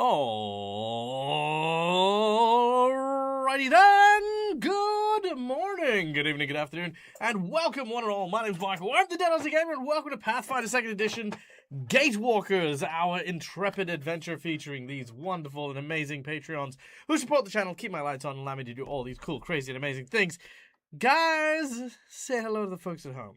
Alrighty then, good morning, good evening, good afternoon, and welcome one and all. My name's Michael, I'm the Dead Aussie Gamer, and welcome to Pathfinder 2nd Edition, Gatewalkers, our intrepid adventure featuring these wonderful and amazing Patreons who support the channel, keep my lights on, and allow me to do all these cool, crazy, and amazing things. Guys, say hello to the folks at home.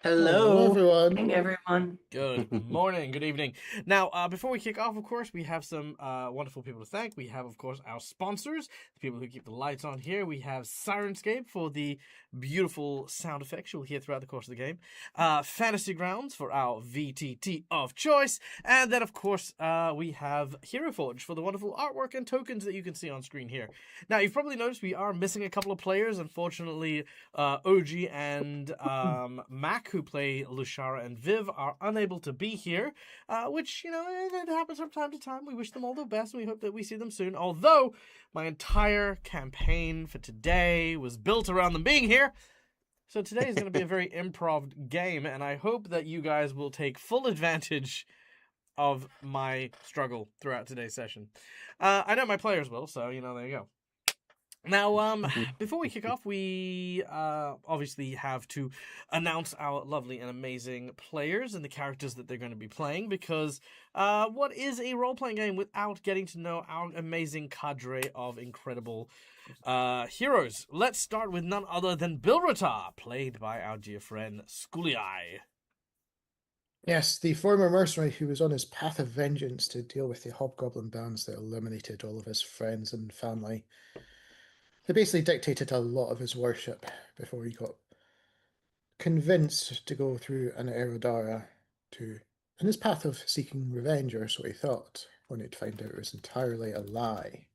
Hello, everyone. Morning, everyone. Good morning, good evening. Now, before we kick off, of course, we have some wonderful people to thank. We have, of course, our sponsors, the people who keep the lights on here. We have Sirenscape for the beautiful sound effects you'll hear throughout the course of the game. Fantasy Grounds for our VTT of choice. And then, of course, we have Hero Forge for the wonderful artwork and tokens that you can see on screen here. Now, you've probably noticed we are missing a couple of players. Unfortunately, OG and Mac, who play Lushara and Viv, are unable to be here, which, it happens from time to time. We wish them all the best, and we hope that we see them soon. Although, my entire campaign for today was built around them being here, so today is going to be a very improv game, and I hope that you guys will take full advantage of my struggle throughout today's session. I know my players will, so, there you go. Now, before we kick off, we obviously have to announce our lovely and amazing players and the characters that they're going to be playing, because what is a role-playing game without getting to know our amazing cadre of incredible heroes? Let's start with none other than B03, played by our dear friend Schooley. Yes, the former mercenary who was on his path of vengeance to deal with the hobgoblin bands that eliminated all of his friends and family. They basically dictated a lot of his worship before he got convinced to go through an Aerodara in his path of seeking revenge, or so he thought, only to find out it was entirely a lie.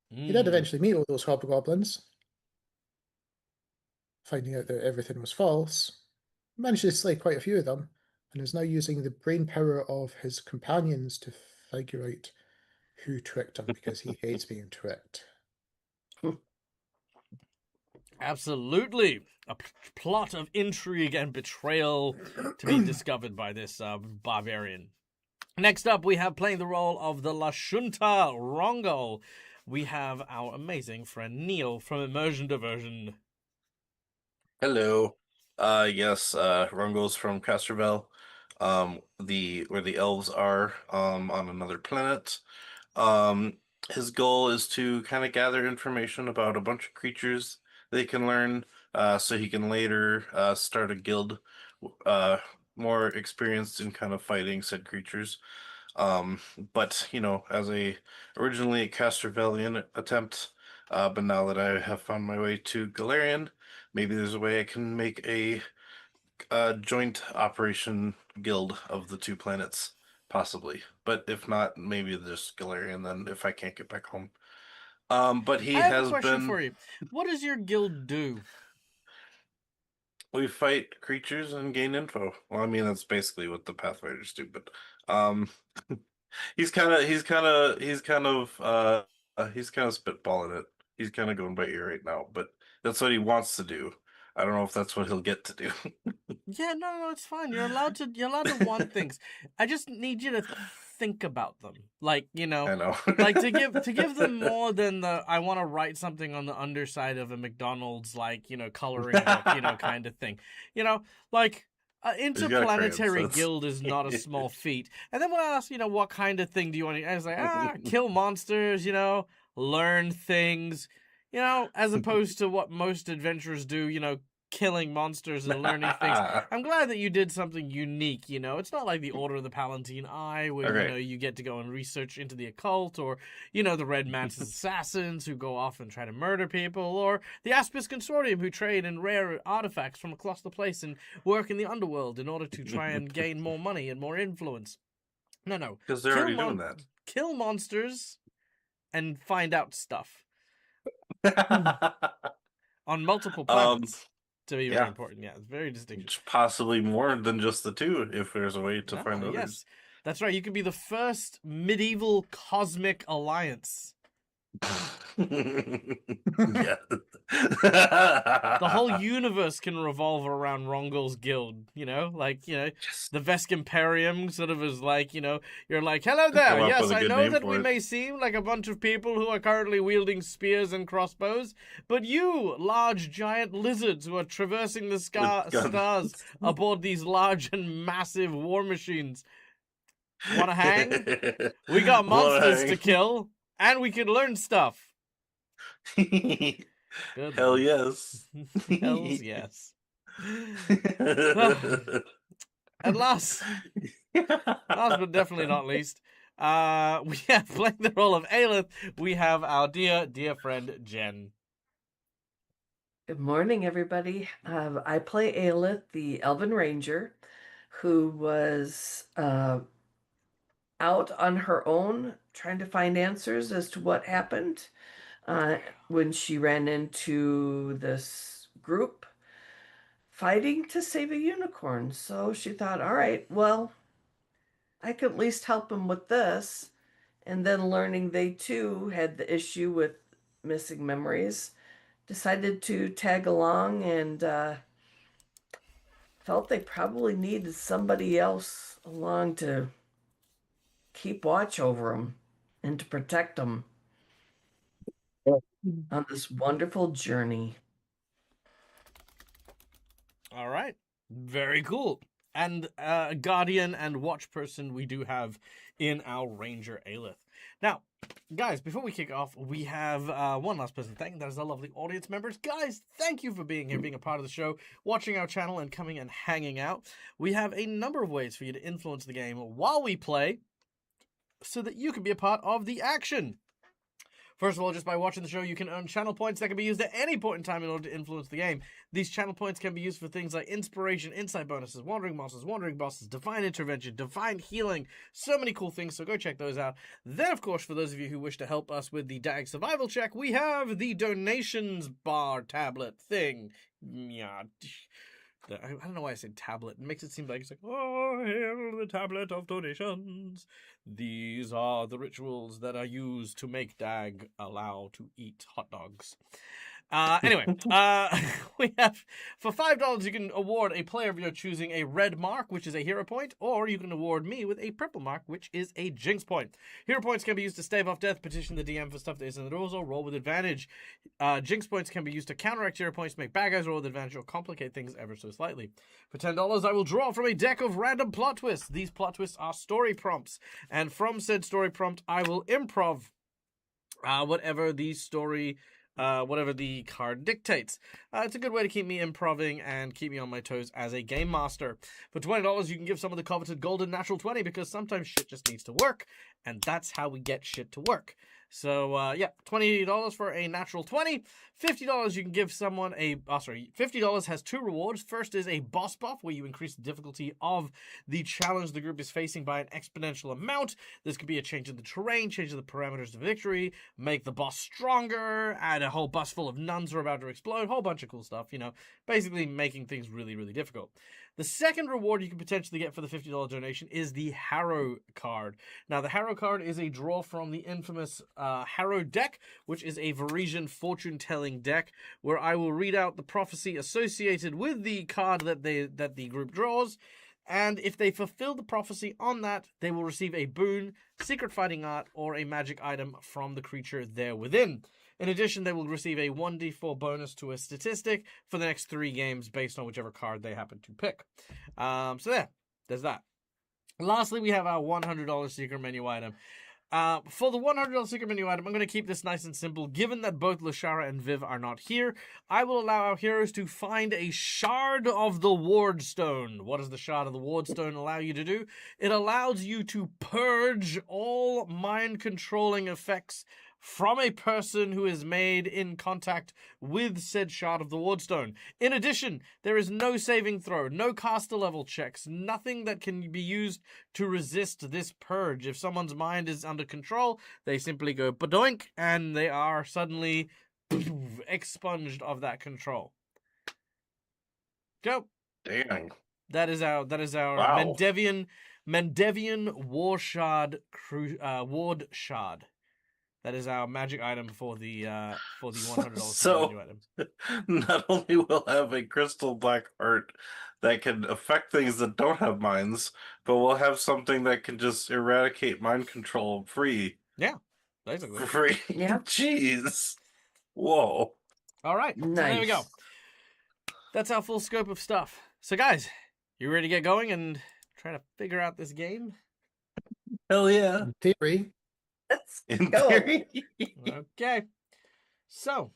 He did eventually meet all those hobgoblins, finding out that everything was false, managed to slay quite a few of them, and is now using the brain power of his companions to figure out who tricked him, because he hates being tricked. Absolutely. A plot of intrigue and betrayal to be discovered by this barbarian. Next up, we have playing the role of the Lashunta Rongol. We have our amazing friend Neil from Immersion Diversion. Hello. Yes, Rungle's from Castrovel, where the elves are, on another planet. His goal is to kind of gather information about a bunch of creatures they can learn, so he can later start a guild, more experienced in kind of fighting said creatures. But as originally a Castrovelian attempt, but now that I have found my way to Galarian, maybe there's a way I can make a joint operation guild of the two planets, possibly. But if not, maybe just Galarian then, if I can't get back home. But he I have has a question been. for you. What does your guild do? We fight creatures and gain info. Well, I mean that's basically what the Pathfinders do, but he's kind of spitballing it. He's kind of going by ear right now, but that's what he wants to do. I don't know if that's what he'll get to do. Yeah, no, it's fine. You're allowed to want things. I just need you to think about them. Like, I know. like to give them more than the I want to write something on the underside of a McDonald's, like, coloring book, kind of thing. Like interplanetary guild is not a small feat. And then when I asked, what kind of thing do you want to, I was like, kill monsters, learn things, as opposed to what most adventurers do, killing monsters and learning things. I'm glad that you did something unique, It's not like the Order of the Palatine Eye, where, Okay. you get to go and research into the occult, or, the Red Mantis assassins who go off and try to murder people, or the Aspis Consortium who trade in rare artifacts from across the place and work in the underworld in order to try and gain more money and more influence. No. Because they're already doing that. Kill monsters and find out stuff. On multiple planets. To be very important, yeah. It's very distinctive. Possibly more than just the two, if there's a way to find others. Yes, that's right. You could be the first medieval cosmic alliance. Yeah. The whole universe can revolve around Rongol's guild, like, Yes. the Veskimperium sort of is like, you're like, hello there, Come up yes, with a I good know name that for we it. may seem like a bunch of people who are currently wielding spears and crossbows, but you, large giant lizards who are traversing the With guns. stars aboard these large and massive war machines, wanna hang? We got monsters to kill, and we can learn stuff. Good Hell lord. yes. Hells yes. And last but definitely not least, we have playing the role of Aelith. We have our dear friend Jen. Good morning, everybody. I play Aelith, the Elven Ranger, who was out on her own trying to find answers as to what happened when she ran into this group fighting to save a unicorn. So she thought, all right, well, I could at least help them with this. And then learning they too had the issue with missing memories, decided to tag along and felt they probably needed somebody else along to keep watch over them and to protect them on this wonderful journey. All right. Very cool. And a guardian and watch person we do have in our Ranger Aelith. Now, guys, before we kick off, we have one last person to thank. That is our lovely audience members. Guys, thank you for being here, being a part of the show, watching our channel, and coming and hanging out. We have a number of ways for you to influence the game while we play so that you can be a part of the action. First of all, just by watching the show, you can earn channel points that can be used at any point in time in order to influence the game. These channel points can be used for things like inspiration, insight bonuses, wandering monsters, wandering bosses, divine intervention, divine healing, so many cool things, so go check those out. Then, of course, for those of you who wish to help us with the DAG survival check, we have the donations bar tablet thing. Yeah. I don't know why I said tablet. It makes it seem like it's like, oh, hail the tablet of donations. These are the rituals that are used to make DAG allow to eat hot dogs. Anyway, we have, for $5, you can award a player of your choosing a red mark, which is a hero point, or you can award me with a purple mark, which is a jinx point. Hero points can be used to stave off death, petition the DM for stuff that isn't in the rules, or roll with advantage. Jinx points can be used to counteract hero points, make bad guys roll with advantage, or complicate things ever so slightly. For $10, I will draw from a deck of random plot twists. These plot twists are story prompts, and from said story prompt, I will improv whatever the story, whatever the card dictates. It's a good way to keep me improving and keep me on my toes as a game master. For $20, you can give someone the coveted golden natural 20 because sometimes shit just needs to work, and that's how we get shit to work. So, yeah, $20 for a natural 20. $50, you can give someone $50 has two rewards. First is a boss buff, where you increase the difficulty of the challenge the group is facing by an exponential amount. This could be a change in the terrain, change in the parameters of victory, make the boss stronger, add a whole bus full of nuns who are about to explode, whole bunch of cool stuff, basically making things really, really difficult. The second reward you can potentially get for the $50 donation is the Harrow card. Now, the Harrow card is a draw from the infamous Harrow deck, which is a Varisian fortune-telling deck, where I will read out the prophecy associated with the card that the group draws, and if they fulfill the prophecy on that, they will receive a boon, secret fighting art, or a magic item from the creature there within. In addition, they will receive a 1d4 bonus to a statistic for the next 3 games based on whichever card they happen to pick. So there's that. Lastly, we have our $100 secret menu item. For the $100 secret menu item, I'm going to keep this nice and simple. Given that both Lashara and Viv are not here, I will allow our heroes to find a shard of the Wardstone. What does the shard of the Wardstone allow you to do? It allows you to purge all mind-controlling effects from a person who is made in contact with said shard of the Wardstone. In addition, there is no saving throw, no caster level checks, nothing that can be used to resist this purge. If someone's mind is under control, they simply go badoink, and they are suddenly expunged of that control. Go. Dang. That is our Wow. Mendevian War Shard Ward Shard. That is our magic item for the $100 So- value item. Not only will have a crystal black art that can affect things that don't have minds, but we'll have something that can just eradicate mind control free. Basically. For free. Yeah. Jeez. Whoa. All right. So there we go. Nice. That's our full scope of stuff. So guys, you ready to get going and try to figure out this game? Hell yeah. In theory, Let's In go. theory. Okay. So,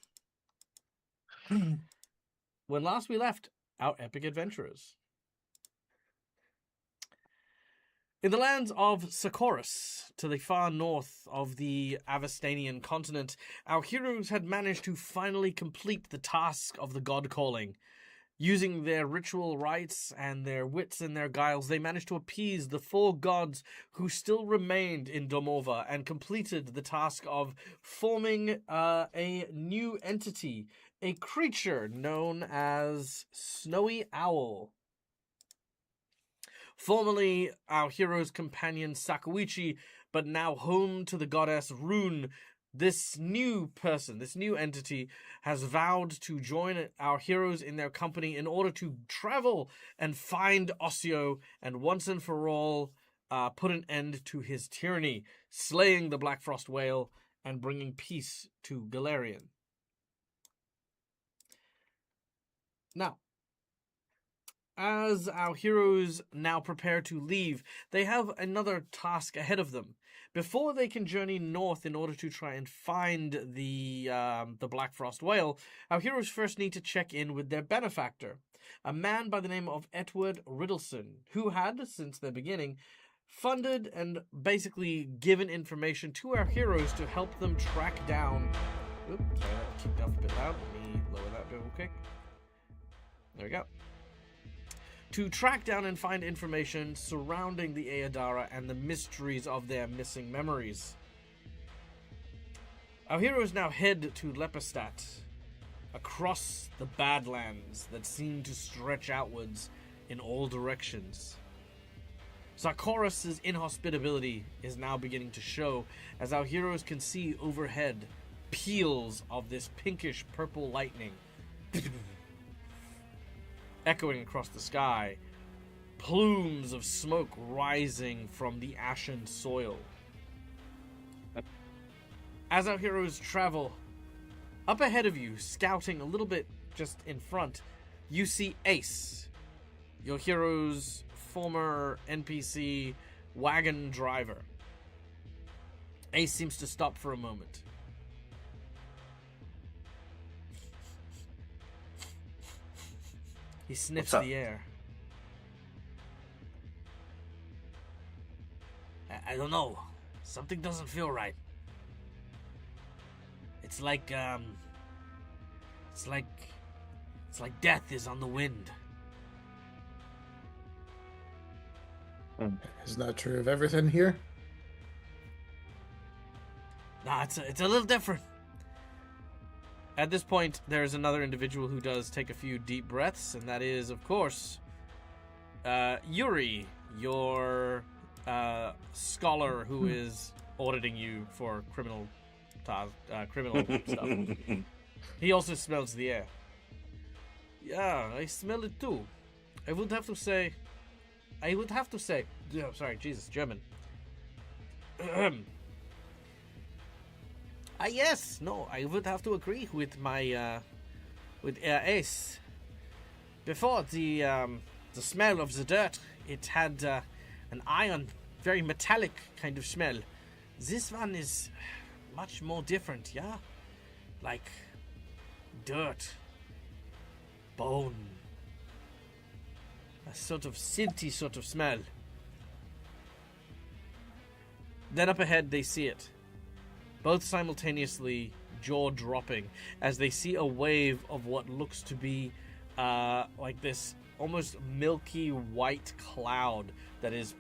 when last we left our epic adventurers. In the lands of Socorus, to the far north of the Avastanian continent, our heroes had managed to finally complete the task of the god calling. Using their ritual rites and their wits and their guiles, they managed to appease the 4 gods who still remained in Domova and completed the task of forming a new entity, a creature known as Snowy Owl. Formerly our hero's companion Sakuichi, but now home to the goddess Rune, this new person, this new entity, has vowed to join our heroes in their company in order to travel and find Osseo and once and for all put an end to his tyranny, slaying the Black Frost Whale and bringing peace to Galarian. Now, as our heroes now prepare to leave, they have another task ahead of them. Before they can journey north in order to try and find the Black Frost Whale, our heroes first need to check in with their benefactor, a man by the name of Edward Riddleson, who had, since the beginning, funded and basically given information to our heroes to help them track down... Oops, sorry, that kicked off a bit loud. Let me lower that real quick. There we go. To track down and find information surrounding the Aodara and the mysteries of their missing memories. Our heroes now head to Lepestat, across the Badlands that seem to stretch outwards in all directions. Sarkorus' inhospitability is now beginning to show as our heroes can see overhead peals of this pinkish purple lightning echoing across the sky, plumes of smoke rising from the ashen soil. As our heroes travel, up ahead of you, scouting a little bit just in front, you see Ace, your hero's former NPC wagon driver. Ace seems to stop for a moment. He sniffs What's up? the air. I don't know. Something doesn't feel right. It's like death is on the wind. isn't that true of everything here? Nah, it's a little different. At this point, there's another individual who does take a few deep breaths, and that is, of course, Yuri, your scholar who is auditing you for criminal stuff. He also smells the air. Yeah, I smell it too. I would have to say, yeah, sorry, Jesus, German. Yes, no, I would have to agree with my, with Ace. Before, the smell of the dirt, it had an iron, very metallic kind of smell. This one is much more different, yeah? Like dirt, bone, a sort of synthy sort of smell. Then up ahead, they see it. Both simultaneously jaw-dropping as they see a wave of what looks to be like this almost milky white cloud that is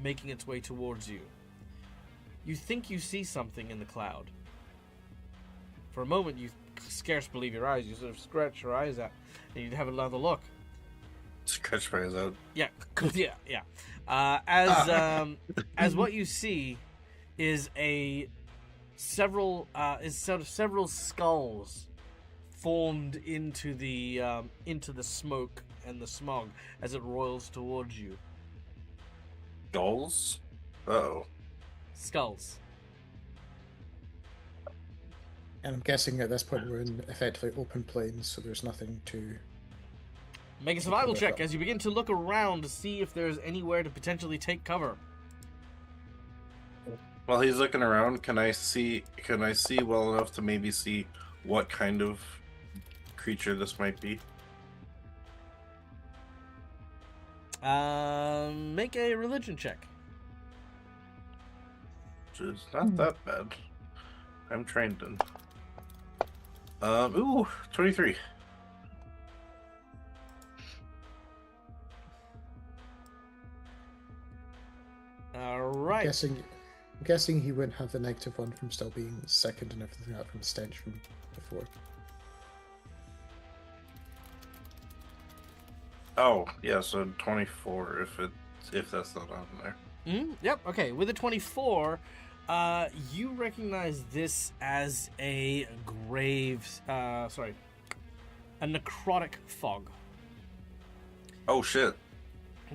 making its way towards you. You think you see something in the cloud. For a moment, you scarce believe your eyes. You sort of scratch your eyes out, and you have another look. Scratch my eyes out. Yeah, yeah. As what you see is a several skulls formed into the smoke and the smog as it roils towards you. Dolls? Uh-oh. Skulls. And I'm guessing at this point we're in effectively open plains, so there's nothing to... Make a survival cover check up. as you begin to look around to see if there's anywhere to potentially take cover. While he's looking around, can I see well enough to maybe see what kind of creature this might be? Make a religion check. Which is not that bad. I'm trained in. Ooh, 23. All right. I'm guessing he wouldn't have the -1 from still being second and everything like that from the stench from before. Oh, yeah, so 24 if that's not on there. Yep. Okay. With a 24, you recognize this as a a necrotic fog. Oh shit.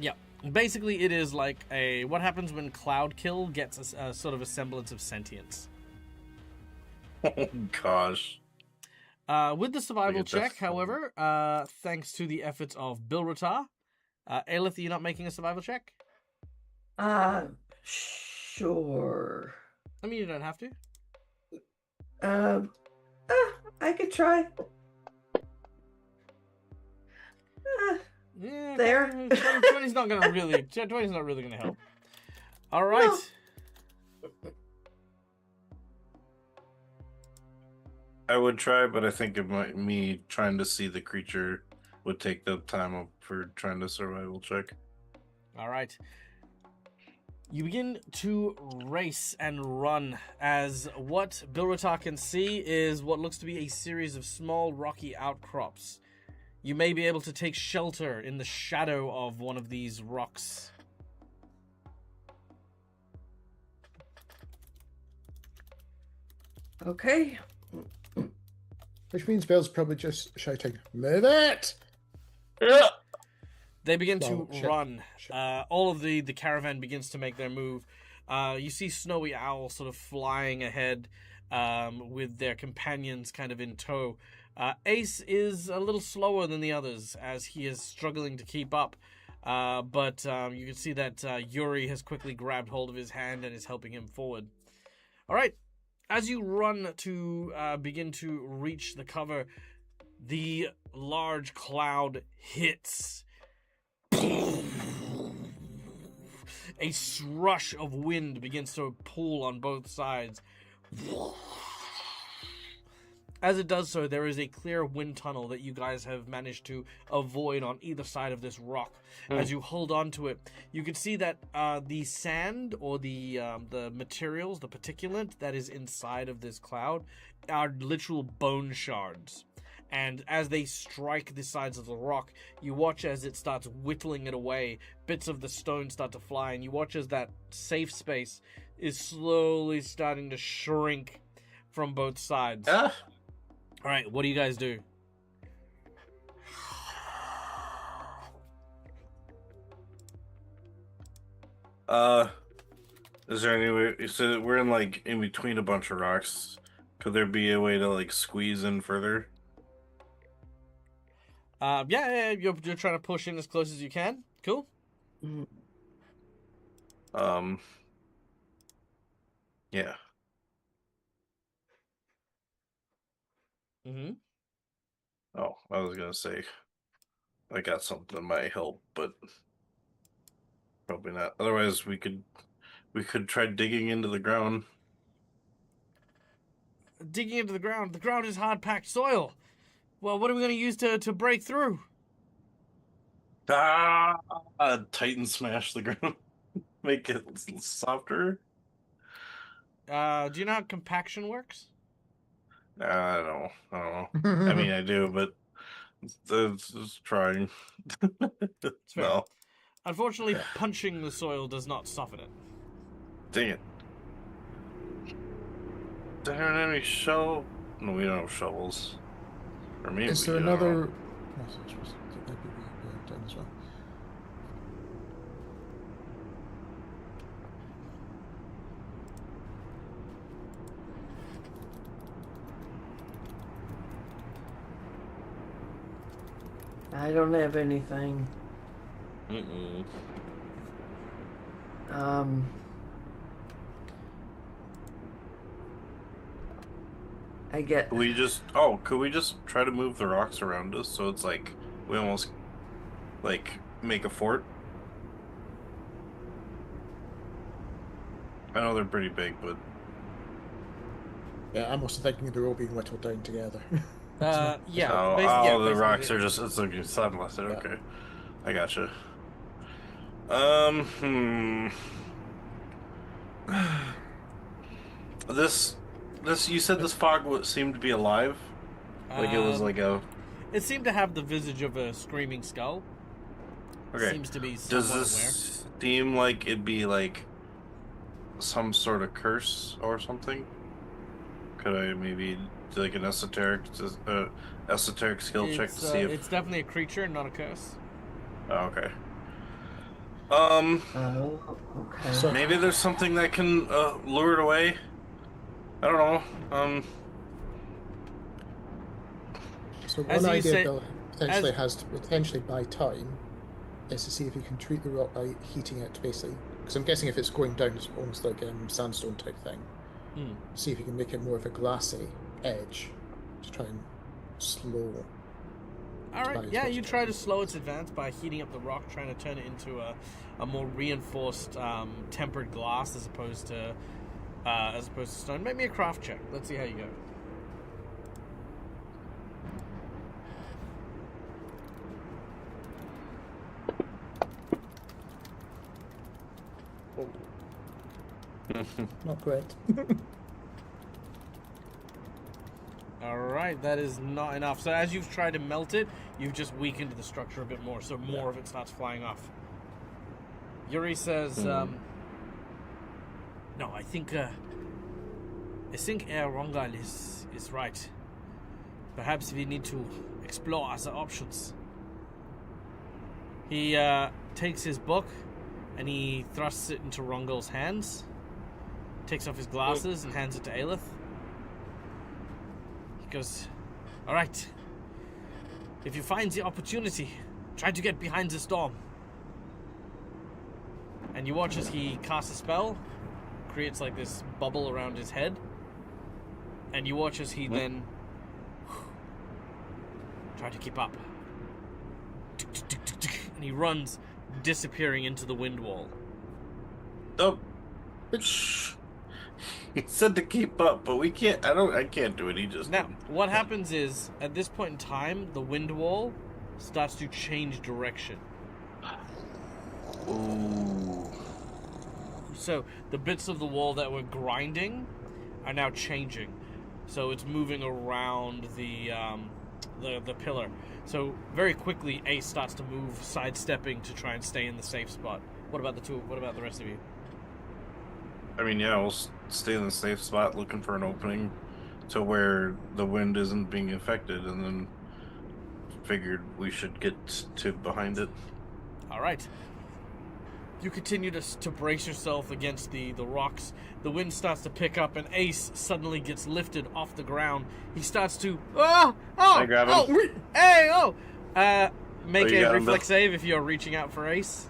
Yep. Basically, it is like what happens when cloud kill gets a sort of a semblance of sentience. Oh gosh. With the survival Look at check, this. however, thanks to the efforts of B03, Aelith, are you not making a survival check? Sure. I mean, you don't have to. I could try. Yeah, There. 20's not gonna really. 20's not really gonna help. All right. No. I would try, but I think me trying to see the creature would take the time up for trying to survival check. All right. You begin to race and run as what B03 can see is what looks to be a series of small rocky outcrops. You may be able to take shelter in the shadow of one of these rocks. Okay. Which means Bill's probably just shouting, "Move it!" Yeah. They begin Well, to shit. run. All of the caravan begins to make their move. You see Snowy Owl sort of flying ahead with their companions kind of in tow. Ace is a little slower than the others as he is struggling to keep up. But you can see that Yuri has quickly grabbed hold of his hand and is helping him forward. All right. As you run to begin to reach the cover, the large cloud hits. A rush of wind begins to pull on both sides. As it does so, there is a clear wind tunnel that you guys have managed to avoid on either side of this rock. As you hold on to it, you can see that the sand or the materials, the particulate that is inside of this cloud are literal bone shards. And as they strike the sides of the rock, you watch as it starts whittling it away. Bits of the stone start to fly, and you watch as that safe space is slowly starting to shrink from both sides. Ah. All right, what do you guys do? Is there any way? So we're in between a bunch of rocks. Could there be a way to squeeze in further? Yeah, you're trying to push in as close as you can. Cool. Yeah. Mm-hmm. Oh, I was gonna say I got something that might help, but probably not. Otherwise, we could try digging into the ground. Digging into the ground. The ground is hard-packed soil. Well, what are we going to use to break through? Titan smash the ground, make it softer. Do you know how compaction works? I don't know. I mean, I do, but it's trying. It's fair. No, Unfortunately, punching the soil does not soften it. dang it. There aren't any shovel. No, we don't have shovels. Or maybe. Is there I don't know. another? Oh, so I suppose that might be down as well. I don't have anything. Mm-mm. I get. Could we just try to move the rocks around us so it's like we almost like make a fort? I know they're pretty big, but Yeah, I'm also thinking they're all being whittled down together. Yeah. oh, yeah, the rocks basically. are just it's like sunless. Yeah. Okay, I gotcha. This you said this fog seemed to be alive, like it was like a. It seemed to have the visage of a screaming skull. Okay. Seems to be Does somewhat this seem like it'd be like some sort of curse or something? Could I maybe do like an esoteric skill check to see if it's definitely a creature, not a curse. Oh, okay. Oh, okay. So- Maybe there's something that can lure it away. I don't know. So As one you idea say- Bill potentially has to potentially buy time is to see if you can treat the rock by heating it, basically. Because I'm guessing if it's going down, it's almost like sandstone type thing. See if you can make it more of a glassy edge to try and slow. Alright, Nice, yeah, much you better. try to slow its advance by heating up the rock, trying to turn it into a more reinforced, tempered glass as opposed to stone. Make me a craft check. Let's see how you go. Not great. Alright, that is not enough. So as you've tried to melt it, you've just weakened the structure a bit more, so more of it starts flying off. Yuri says, no, I think Rongal is right. Perhaps we need to explore other options. He takes his book and he thrusts it into Rongal's hands, takes off his glasses and hands it to Aelith. He goes, all right, if you find the opportunity, try to get behind the storm. And you watch as he casts a spell, creates like this bubble around his head, and you watch as he then try to keep up. And he runs, disappearing into the wind wall. Oh, he said to keep up, but we can't. I can't do it. He just Now, what happens is, at this point in time, the wind wall starts to change direction. Ooh. So the bits of the wall that were grinding are now changing. So it's moving around the pillar. So very quickly, Ace starts to move, sidestepping to try and stay in the safe spot. What about the rest of you? I mean, yeah, we'll stay in the safe spot, looking for an opening to where the wind isn't being affected, and then figured we should get to behind it. All right. You continue to brace yourself against the rocks. The wind starts to pick up, and Ace suddenly gets lifted off the ground. He starts to I grab him. Make you a got him, reflex Bill? save if you're reaching out for Ace.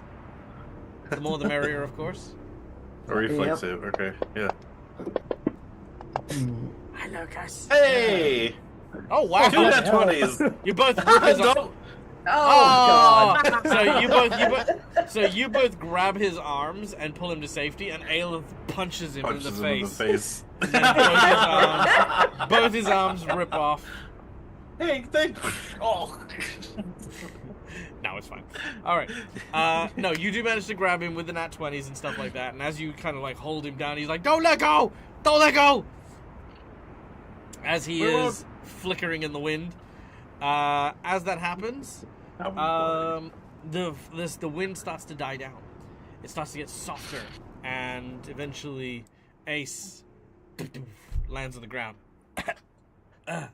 The more the merrier, of course. A reflex Yep. save. Okay, yeah. Hi, Lucas. Hey, Oh wow! two net 20s. You both rip his arm. Don't. Oh, God. So you both grab his arms and pull him to safety, and Aelith punches him Punches in the him in the face. face. And then both his arms rip off. Hey, oh. No, it's fine. All right. No, you do manage to grab him with the nat 20s and stuff like that. And as you kind of like hold him down, he's like, "Don't let go! Don't let go!" As he is flickering in the wind. As that happens, the wind starts to die down. It starts to get softer, and eventually, Ace lands on the ground. All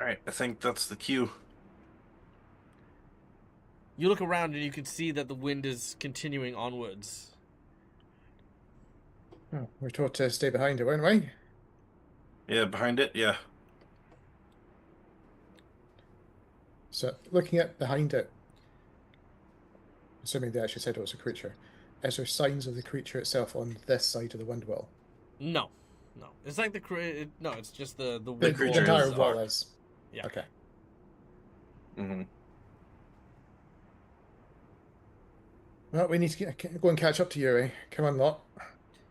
right, I think that's the cue. You look around and you can see that the wind is continuing onwards. Oh, we're told to stay behind it, weren't we? Yeah, behind it. Yeah. So, looking at behind it, assuming they actually said it was a creature, is there signs of the creature itself on this side of the wind wall? No. It's like no. It's just the The wind creature wall entire is wall dark. is. Yeah. Okay. Mm-hmm. Well, we need to go and catch up to Yuri. Come on, lot.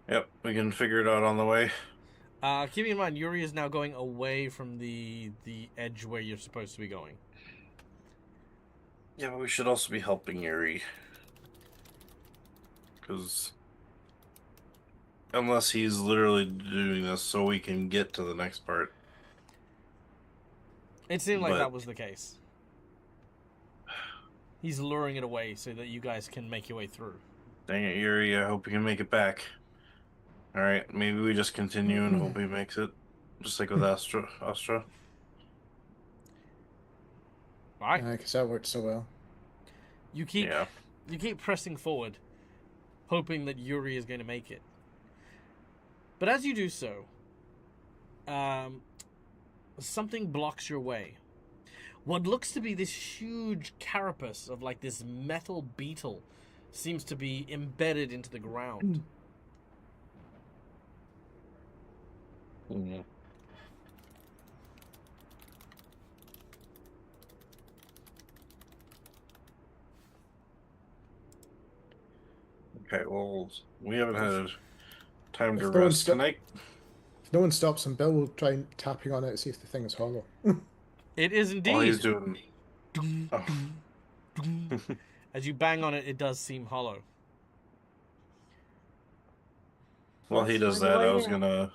Yep, we can figure it out on the way. Keeping in mind, Yuri is now going away from the edge where you're supposed to be going. Yeah, but we should also be helping Yuri. Because unless he's literally doing this so we can get to the next part. It seemed like But- that was the case. He's luring it away so that you guys can make your way through. Dang it, Yuri, I hope you can make it back. Alright, maybe we just continue and hope he makes it. Just like with Astra. All right. Because that worked so well. You keep Yeah. pressing forward, hoping that Yuri is going to make it. But as you do so, something blocks your way. What looks to be this huge carapace of like this metal beetle seems to be embedded into the ground. Mm-hmm. Okay, well, we haven't had time to If no one rest sto- tonight. If no one stops him, Bill will try and tapping on it to see if the thing is hollow. It is indeed. All he's doing. Oh. As you bang on it, it does seem hollow. While he does that, I was Yeah. gonna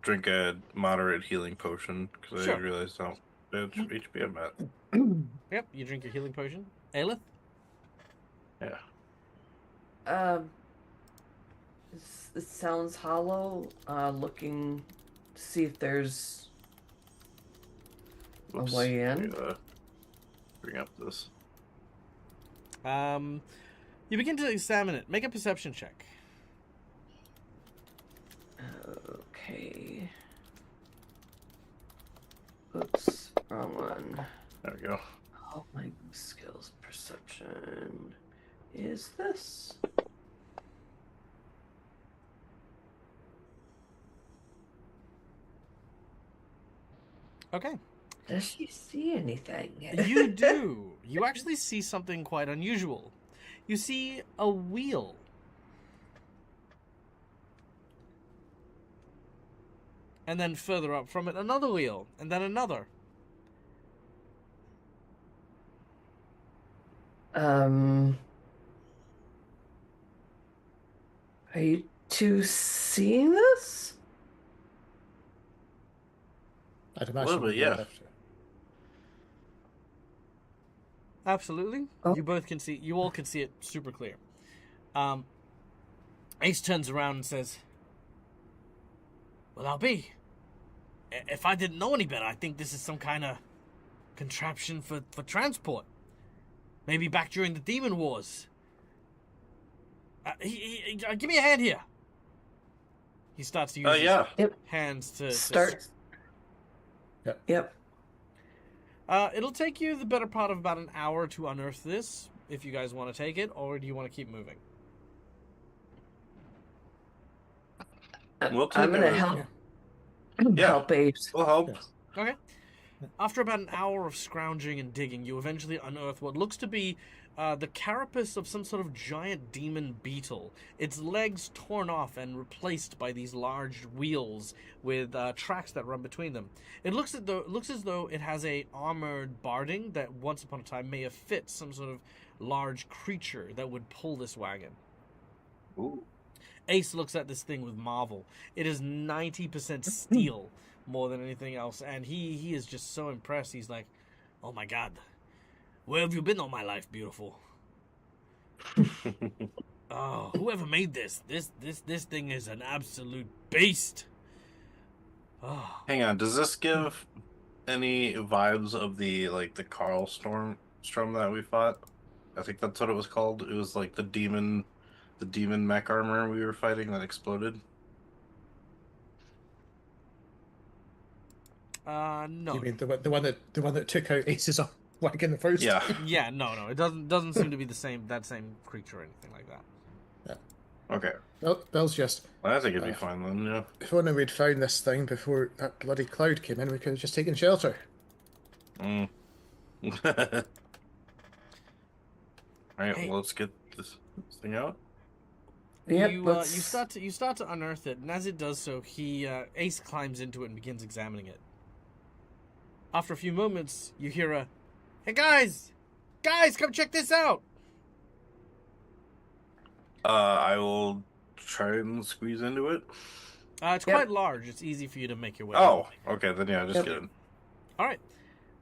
drink a moderate healing potion because Sure. I realized how bad HP I'm at. Yep, you drink your healing potion. Aelith? Yeah. It sounds hollow. Looking to see if there's Whoops. a way in. Let me, bring up this. You begin to examine it. Make a perception check. Okay. Oops, wrong one. There we go. Oh, my skills perception is this. Okay. Does she see anything? You do. You actually see something quite unusual. You see a wheel. And then further up from it, another wheel. And then another. Are you two seeing this? I'd imagine. little bit, we would yeah. have to. Absolutely. Oh. You both can see. You all can see it super clear. Ace turns around and says, "Well, I'll be. If I didn't know any better, I think this is some kind of contraption for transport. Maybe back during the Demon Wars. Give me a hand here." He starts to use his Yeah. hands to Start. Yep. It'll take you the better part of about an hour to unearth this, if you guys want to take it, or do you want to keep moving? We'll take I'm gonna it. help. Yeah. Help Ace. We'll help. Yes. Okay. After about an hour of scrounging and digging, you eventually unearth what looks to be the carapace of some sort of giant demon beetle. Its legs torn off and replaced by these large wheels with tracks that run between them. It looks as though it has a armored barding that once upon a time may have fit some sort of large creature that would pull this wagon. Ooh. Ace looks at this thing with marvel. It is 90% steel more than anything else, and he is just so impressed. He's like, "Oh my god, where have you been all my life, beautiful? Oh, whoever made this thing is an absolute beast." Oh, Hang on, does this give any vibes of the Carl Strom that we fought? I think that's what it was called. It was like the demon mech armor we were fighting that exploded. no. You mean the one that took out Ace's wagon the first Yeah. time? Yeah, no. It doesn't seem to be that same creature or anything like that. Okay. Well, Bill's just. I think it'd be fine then, yeah. If only we'd found this thing before that bloody cloud came in, we could have just taken shelter. Mm. Alright, Hey. well, let's get this thing out. Yep, You start to unearth it, and as it does so, Ace climbs into it and begins examining it. After a few moments, you hear a, "Hey guys, come check this out." I will try and squeeze into it. It's Yep. quite large. It's easy for you to make your way. Oh, okay, then yeah, just Yep. get in. All right.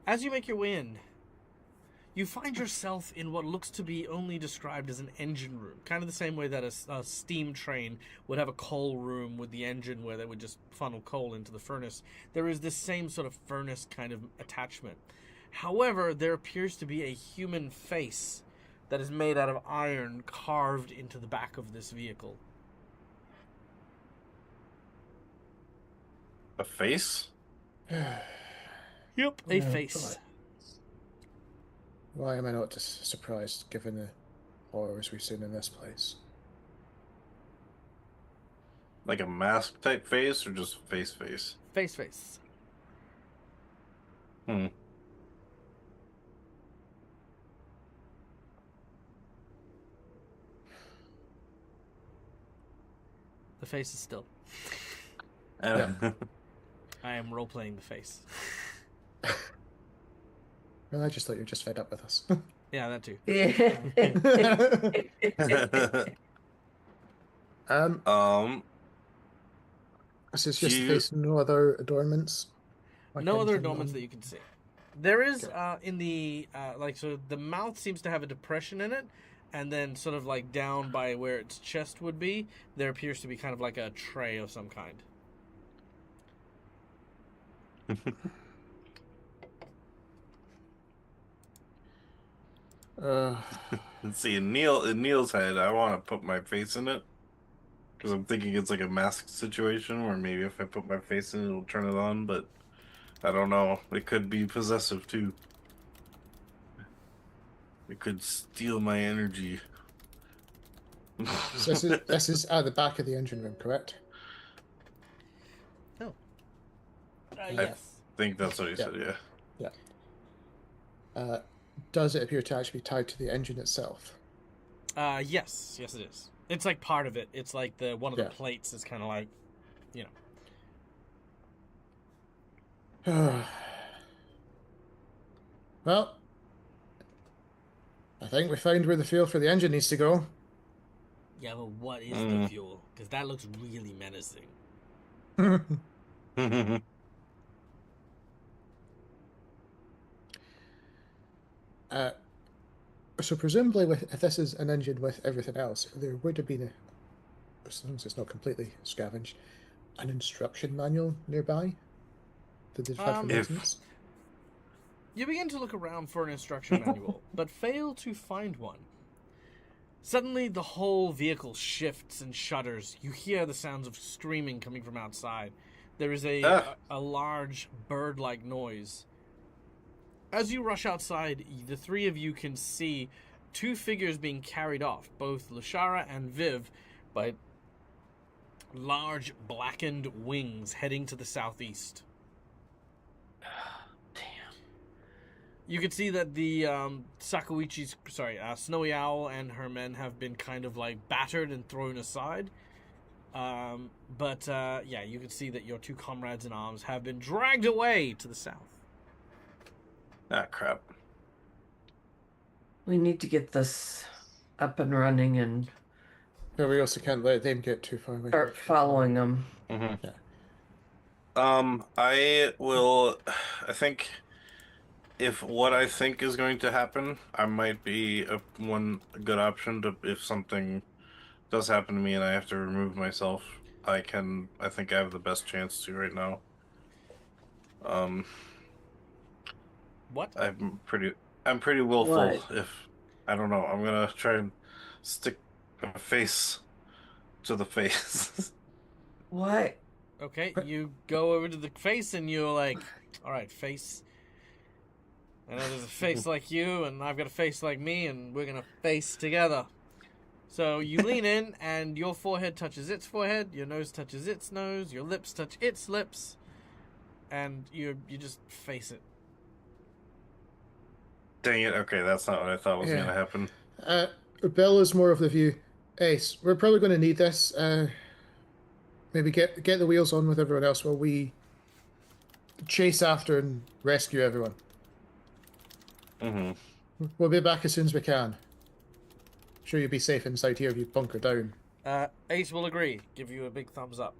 As you make your way in, you find yourself in what looks to be only described as an engine room, kind of the same way that a steam train would have a coal room with the engine where they would just funnel coal into the furnace. There is this same sort of furnace kind of attachment. However, there appears to be a human face that is made out of iron carved into the back of this vehicle. A face? Yep, a Yeah, face. Why am I not just surprised, given the horrors we've seen in this place? Like a mask type face or just face? Face. Hmm. The face is still. Yeah. I am role-playing the face. Well, I just thought you were just fed up with us. Yeah, that too. um, this is just you- the face, no other adornments. Like No other anything adornments on- that you can see. There is Okay. in the so the mouth seems to have a depression in it, and then sort of like down by where its chest would be, there appears to be kind of like a tray of some kind. Let's see, in Neil's head, I want to put my face in it. Because I'm thinking it's like a mask situation where maybe if I put my face in it, it'll turn it on, but I don't know. It could be possessive too. It could steal my energy. So this is at the back of the engine room, correct? Yes. think that's what he said, yeah. Does it appear to actually be tied to the engine itself? Yes, it is. It's like part of it. It's like one of the Yeah. plates is kind of like, you know. Well, I think we found where the fuel for the engine needs to go. Yeah, but what is the fuel? Because that looks really menacing. So presumably, if this is an engine with everything else, there would have been as long as it's not completely scavenged, an instruction manual nearby that they've had for If- maintenance. You begin to look around for an instruction manual, but fail to find one. Suddenly, the whole vehicle shifts and shudders. You hear the sounds of screaming coming from outside. There is a large bird-like noise. As you rush outside, the three of you can see two figures being carried off, both Lashara and Viv, by large blackened wings heading to the southeast. You can see that the Snowy Owl and her men have been kind of like battered and thrown aside. But you can see that your two comrades in arms have been dragged away to the south. Ah, crap. We need to get this up and running and But we also can't let them get too far away. start following them. Mm-hmm. Yeah. I think if what I think is going to happen, I might be one good option to, if something does happen to me and I have to remove myself, I think I have the best chance to right now. Um, What? I'm pretty willful. What? If I don't know, I'm gonna try and stick a face to the face. What? Okay, you go over to the face and you're like, all right, face. I know there's a face like you, and I've got a face like me, and we're gonna face together. So you lean in, and your forehead touches its forehead, your nose touches its nose, your lips touch its lips, and you just face it. Dang it! Okay, that's not what I thought was Yeah. gonna happen. Bill is more of the view. Ace, we're probably going to need this. Maybe get the wheels on with everyone else while we chase after and rescue everyone. Mm-hmm. We'll be back as soon as we can. Sure, you'll be safe inside here if you bunker down. Ace will agree. Give you a big thumbs up.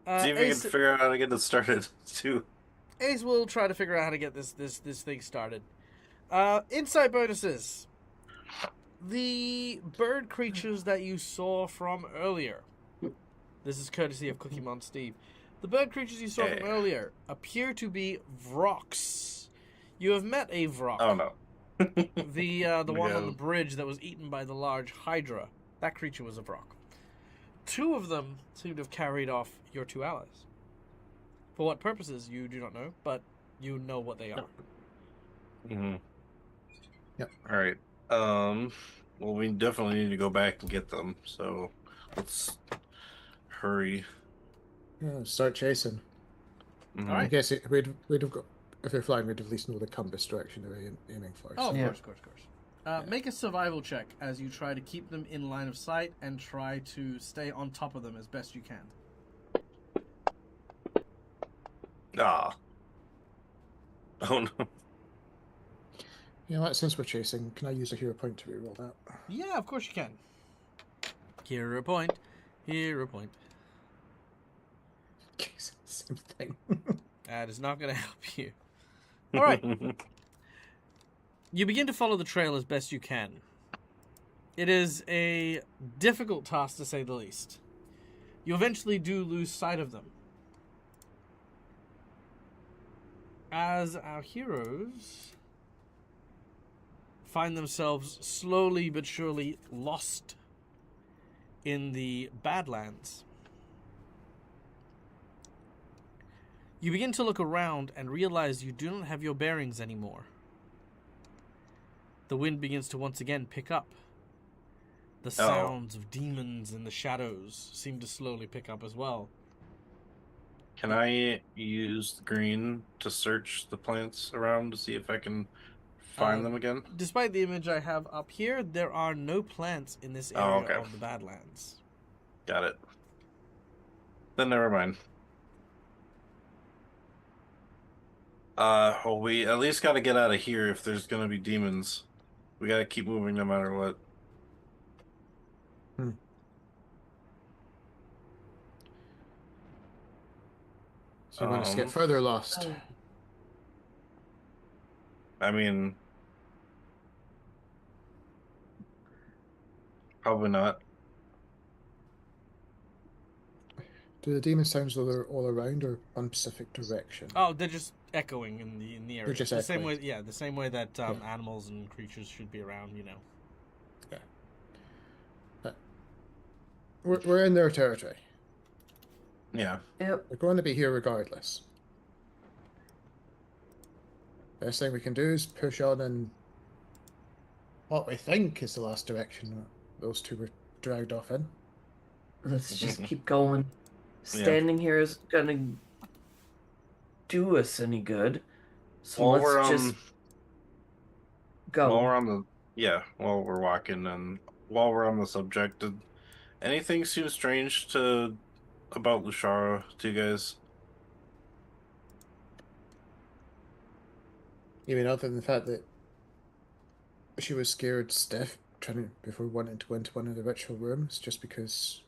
See if we can Ace, figure out how to get it started too. Ace will try to figure out how to get this thing started. Insight bonuses. The bird creatures that you saw from earlier. This is courtesy of Cookie Mon Steve. The bird creatures you saw from earlier appear to be Vrox. You have met a Vrox. Oh no. The one on the bridge that was eaten by the large Hydra. That creature was a Vrock. 2 of them seem to have carried off your 2 allies. For what purposes, you do not know, but you know what they are. Mm-hmm. Yep. All right. Well, we definitely need to go back and get them. So let's hurry. Yeah, start chasing. Mhm. All right. I guess we'd have got, if they're flying, we'd at least know the compass direction they're aiming for. Oh, of Yeah. course. Make a survival check as you try to keep them in line of sight and try to stay on top of them as best you can. Ah. Oh no. You know what? Since we're chasing, can I use a hero point to reroll that? Yeah, of course you can. Hero point. Hero point. Same thing. That is not going to help you. All right. You begin to follow the trail as best you can. It is a difficult task, to say the least. You eventually do lose sight of them. As our heroes find themselves slowly but surely lost in the Badlands. You begin to look around and realize you do not have your bearings anymore. The wind begins to once again pick up. The sounds of demons in the shadows seem to slowly pick up as well. Can I use the green to search the plants around to see if I can find them again? Despite the image I have up here, there are no plants in this Oh, area okay. of the Badlands. Got it. Then never mind. Well, we at least got to get out of here if there's gonna be demons. We got to keep moving no matter what. So you want us to get further lost? I mean, probably not. Do the demon sounds though they're all around or one specific direction? Oh, they're just echoing in the area. They're just the same echoing. way, yeah, the same way that animals and creatures should be around. You know. Yeah. We're in their territory. Yeah. Yep. We're going to be here regardless. Best thing we can do is push on in what we think is the last direction that those 2 were dragged off in. Let's just keep going. Standing here isn't gonna do us any good. So While let's we're just go. while we're walking and while we're on the subject, did anything seem strange about Lushara to you guys? You mean other than the fact that she was scared stiff before wanting to go into one of the ritual rooms just because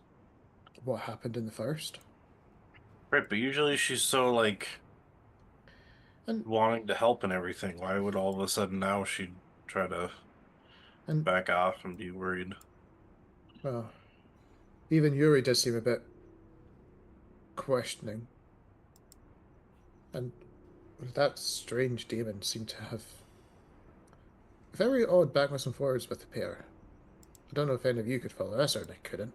of what happened in the first? Right, but usually she's so And wanting to help and everything. Why would all of a sudden now she'd try to back off and be worried? Well, even Yuri does seem a bit questioning. And that strange demon seemed to have very odd backwards and forwards with the pair. I don't know if any of you could follow. I certainly couldn't.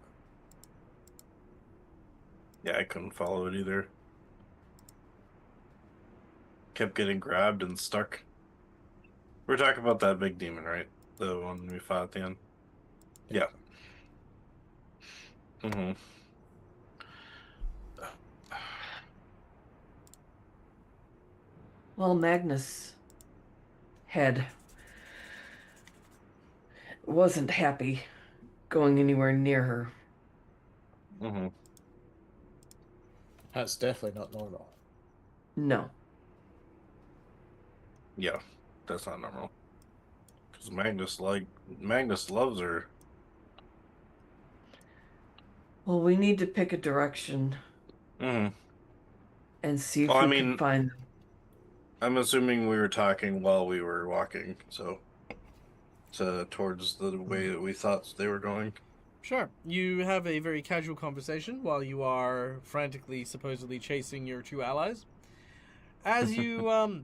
Yeah, I couldn't follow it either. Kept getting grabbed and stuck. We're talking about that big demon, right? The one we fought at the end. Yeah. Mm-hmm. Well, Magnus had wasn't happy going anywhere near her. Mm-hmm. That's definitely not normal. No. Yeah, that's not normal. Because Magnus loves her. Well, we need to pick a direction Mm-hmm. and see if Well, I we can mean, find them. I'm assuming we were talking while we were walking, so towards the way that we thought they were going. Sure. You have a very casual conversation while you are frantically, supposedly chasing your two allies. As you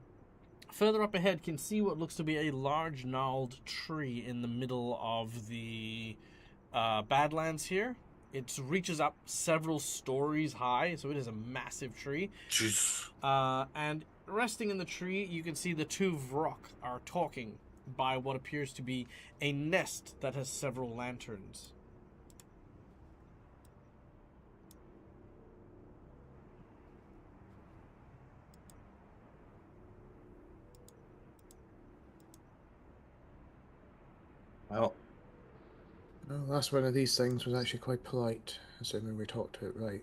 further up ahead can see what looks to be a large gnarled tree in the middle of the Badlands here. It reaches up several stories high, so it is a massive tree. Jeez. And resting in the tree, you can see the two Vrock are talking by what appears to be a nest that has several lanterns. Well, The last one of these things was actually quite polite, assuming we talked to it right.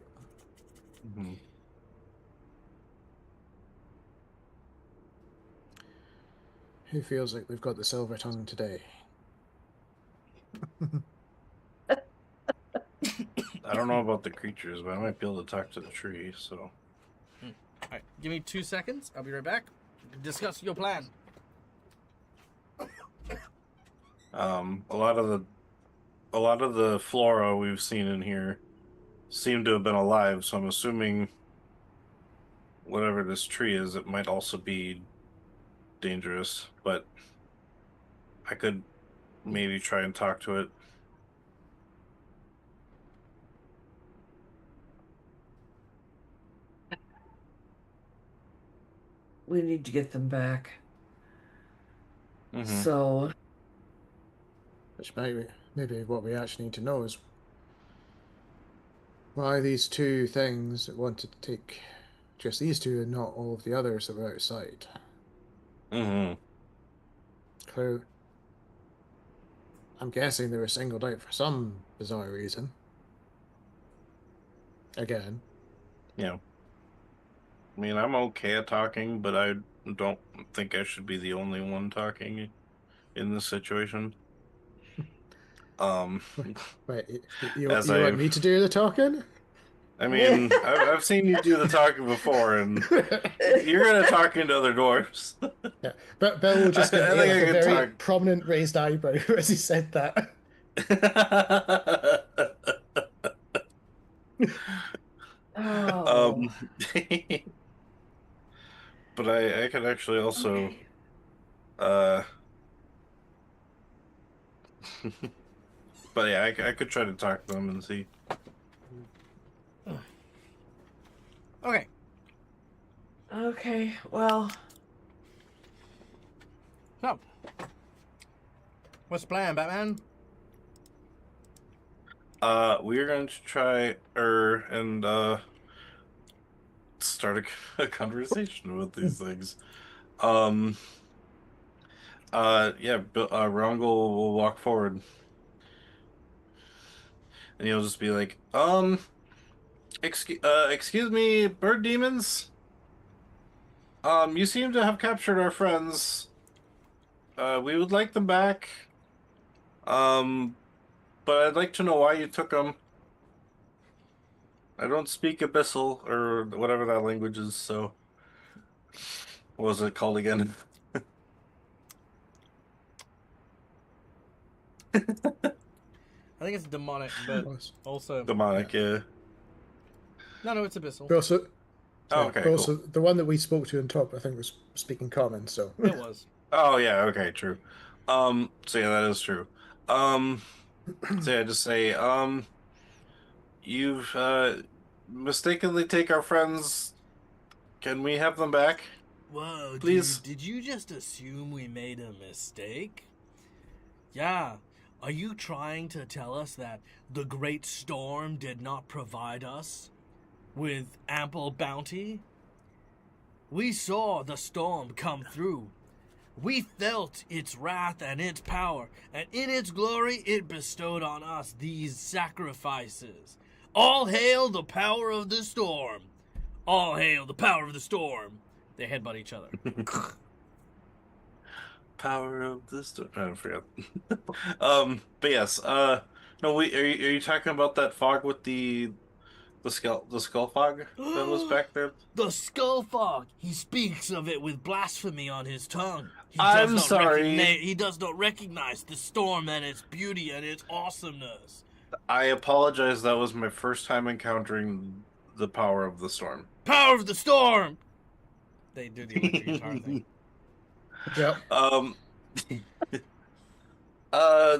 mm-hmm. Who feels like they've got the silver tongue today? I don't know about the creatures, but I might be able to talk to the tree, so. Alright, give me 2 seconds. I'll be right back. Discuss your plan. A lot of the flora we've seen in here seem to have been alive, so I'm assuming whatever this tree is, it might also be dangerous, but I could maybe try and talk to it. We need to get them back. Mm-hmm. So, Which maybe what we actually need to know is why these two things wanted to take just these two and not all of the others that were outside. Mm-hmm. Clear. I'm guessing they were singled out for some bizarre reason. Again. Yeah. I mean, I'm okay at talking, but I don't think I should be the only one talking in this situation. Wait, you As want me to do the talking? I mean, I've seen you do the talking before, and you're gonna talk into other dwarves. Yeah, but Bill will just give I me think like I a can very talk. prominent raised eyebrow as he said that. oh, But I could actually also, okay. uh, but yeah, I could try to talk to them and see. Okay. Okay, well, So, what's the plan, Batman? We're going to try and start a conversation with these things. Yeah, Rongal will walk forward, and he'll just be like, excuse me, bird demons. You seem to have captured our friends. We would like them back. But I'd like to know why you took them. I don't speak Abyssal or whatever that language is, so what was it called again? I think it's demonic, but also Demonic, yeah. no, it's abyssal. We Oh, okay, but also, cool. the one that we spoke to on top, I think, was speaking common. So It was. Oh, yeah, okay, true. So yeah, that is true. Um, so yeah, just say, you've mistakenly take our friends. Can we have them back, Whoa, please? dude, did you just assume we made a mistake? Yeah. Are you trying to tell us that the great storm did not provide us with ample bounty? We saw the storm come through. We felt its wrath and its power, and in its glory it bestowed on us these sacrifices. All hail the power of the storm! All hail the power of the storm! They headbutt each other. Power of the storm. I forgot. But yes. No, are you talking about that fog with the skull fog that was back there? The skull fog! He speaks of it with blasphemy on his tongue. I'm sorry. He does not recognize the storm and its beauty and its awesomeness. I apologize. That was my first time encountering the power of the storm. Power of the storm! They do the electric guitar thing. yeah. Uh,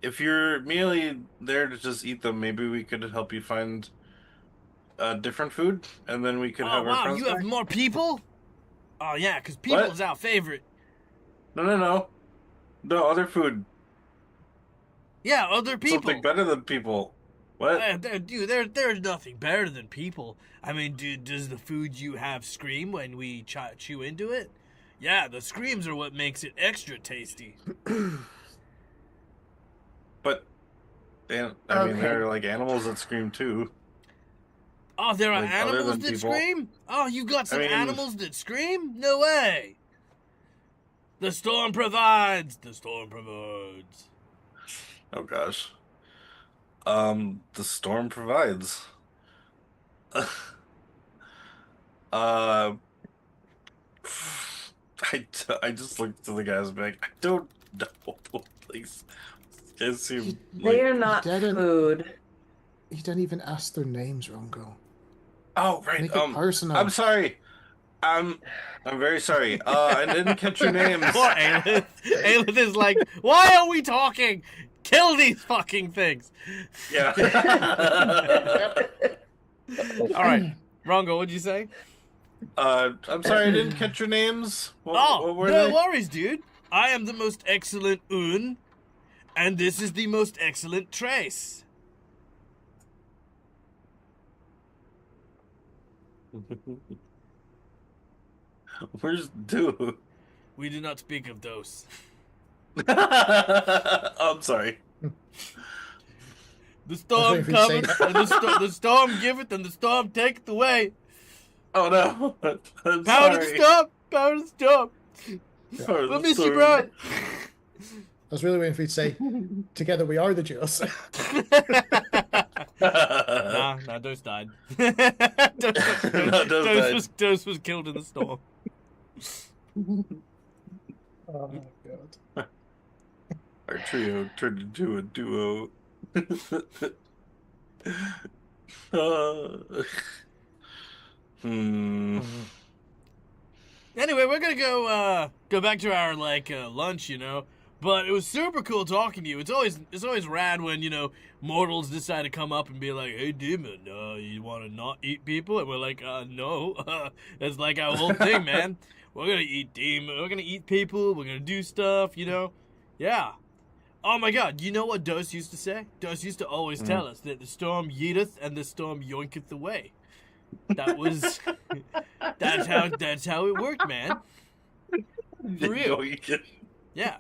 if you're merely there to just eat them, maybe we could help you find different food, and then we could Oh, have our wow, friends you back. have more people? Oh, yeah, because people What? is our favorite. No, other food. Yeah, other people. Something better than people. What? Dude, there's nothing better than people. I mean, dude, does the food you have scream when we chew into it? Yeah, the screams are what makes it extra tasty. But I mean, Okay. there are like animals that scream too. Oh, there are Like, other animals than that people. scream? Oh, you got some mean- animals that scream? No way! The storm provides! The storm provides. Oh gosh. The storm provides. uh, I just looked to the guys back. I don't know. Please, these guys seem They are not didn't- food. You didn't even ask their names, Rongo. Oh right. Make it personal. I'm sorry. I'm very sorry. I didn't catch your names. Poor Aelith. Aelith is like, why are we talking? Kill these fucking things. Yeah. All right. Rongo, what'd you say? I'm sorry, I didn't catch your names. What Oh, were no they? worries, dude. I am the most excellent Un, and this is the most excellent Trace. Where's Do? We do not speak of those. I'm sorry. The storm waiting for you to cometh, say and the storm giveth, and the storm taketh away. Oh no. I'm Power to sorry. the storm! Power to the storm! Power to We'll the miss you, storm. bro! I was really waiting for you to say, together we are the Jewels. Nah, Dose died. Dose was killed in the storm. Oh, God. Our trio turned into a duo. Hmm. Anyway, we're gonna go back to our lunch, you know. But it was super cool talking to you. It's always rad when, you know, mortals decide to come up and be like, "Hey, demon, you want to not eat people?" And we're like, "No." That's like our whole thing, man. We're gonna eat demon. We're gonna eat people. We're gonna do stuff, you know. Yeah. Oh my God! You know what Dose used to say? Dose used to always tell us that the storm yeeteth and the storm yoinketh away. That was that's how it worked, man. For real. Yeah.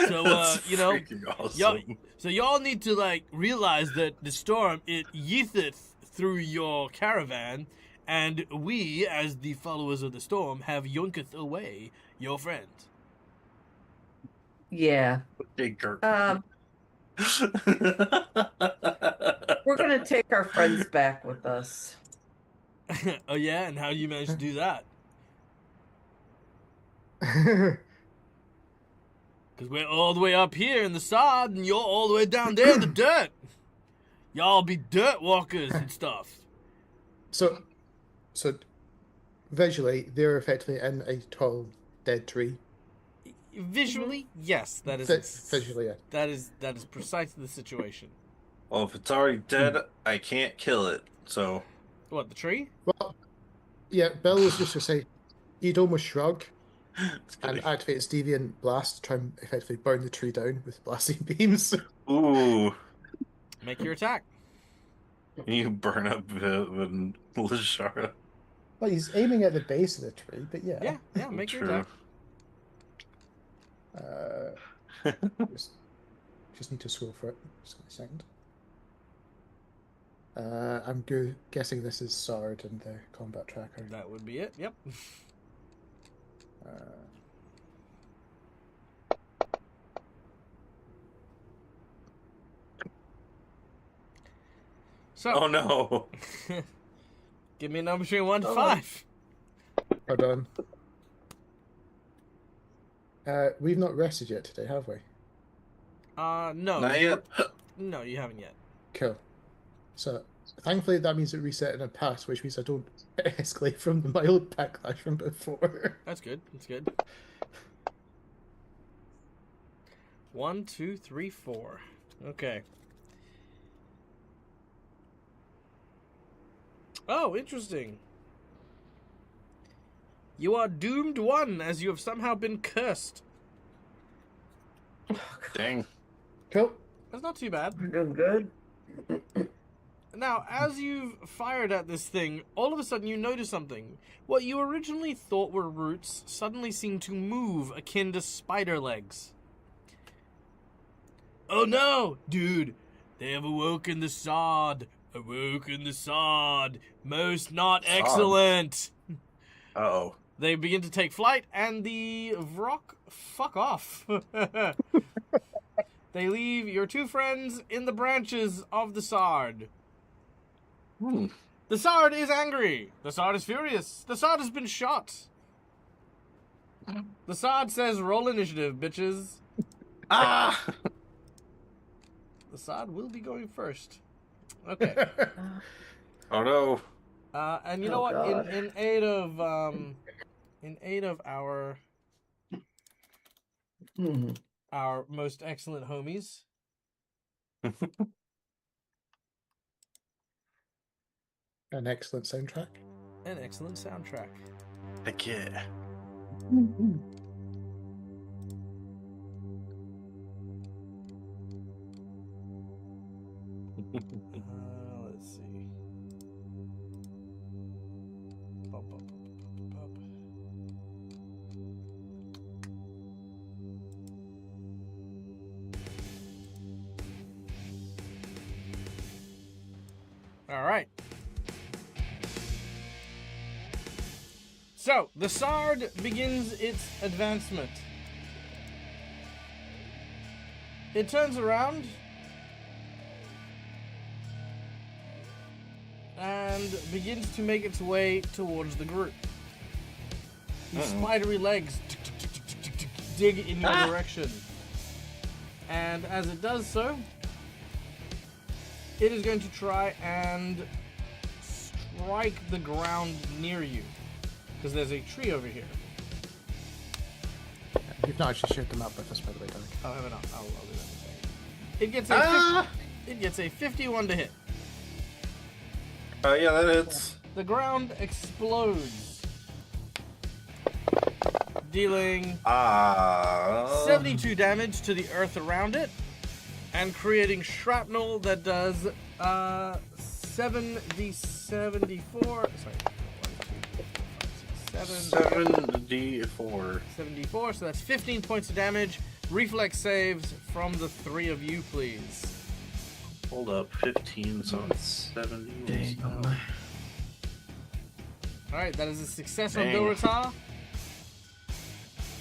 So That's you know, freaking awesome. y'all need to like realize that the storm it yeetheth through your caravan, and we, as the followers of the storm, have yoinketh away your friend. Yeah. Okay, Kirk. We're gonna take our friends back with us. Oh yeah, and how do you manage to do that? Because we're all the way up here in the sod, and you're all the way down there in the dirt. Y'all be dirt walkers and stuff. So visually, they're effectively in a tall, dead tree. Visually, yes, that is Visually, yeah. that is precisely the situation. Well, if it's already dead, I can't kill it. So What, the tree? Well, yeah, Bill was just to say, he'd almost shrug it's and gonna... activate his deviant blast to try and effectively burn the tree down with blasting beams. Ooh, Make your attack. you burn up with Lashara. Well, he's aiming at the base of the tree, but yeah. Yeah, make your True. attack. Just need to scroll for it. Just give me a second. I'm guessing this is Sard and the combat tracker. That would be it. Yep. So, Oh no! give me a number between 1 to Oh. 5. Hold on. We've not rested yet today, have we? No. Not yet. No, you haven't yet. Cool. So, thankfully, that means it reset in a pass, which means I don't escalate from the mild backlash from before. That's good. That's good. 1, 2, 3, 4. Okay. Oh, interesting. You are doomed one, as you have somehow been cursed. Dang. Cool. That's not too bad. We're doing good. Now, as you've fired at this thing, all of a sudden you notice something. What you originally thought were roots suddenly seem to move akin to spider legs. Oh no, dude! They have awoken the sod. Awoken the sod. Most not excellent. Uh-oh. They begin to take flight, and the Vrock fuck off. They leave your two friends in the branches of the Sard. The Sard is angry. The Sard is furious. The Sard has been shot. The Sard says, roll initiative, bitches. Ah! The Sard will be going first. Okay. Oh no. And you know Oh, what? God. In aid of our Hmm. our most excellent homies, An excellent soundtrack. an excellent soundtrack. Heck yeah. Let's see. Bum, bum, bum, bum, bum. All right. So, the Sard begins its advancement. It turns around and begins to make its way towards the group. These spidery legs dig in your direction. And as it does so, it is going to try and strike the ground near you. Because there's a tree over here. You've not actually shared the map with us, by the way, Derek. Oh, have I not? I'll do that in a second. It gets a 51 to hit. Yeah, that hits. The ground explodes, dealing 72 damage to the earth around it, and creating shrapnel that does 7d74. Sorry, 74. 74. So that's 15 points of damage. Reflex saves from the three of you, please. Hold up, 15, so it's 70. Alright, that is a success Dang. on Bilratar.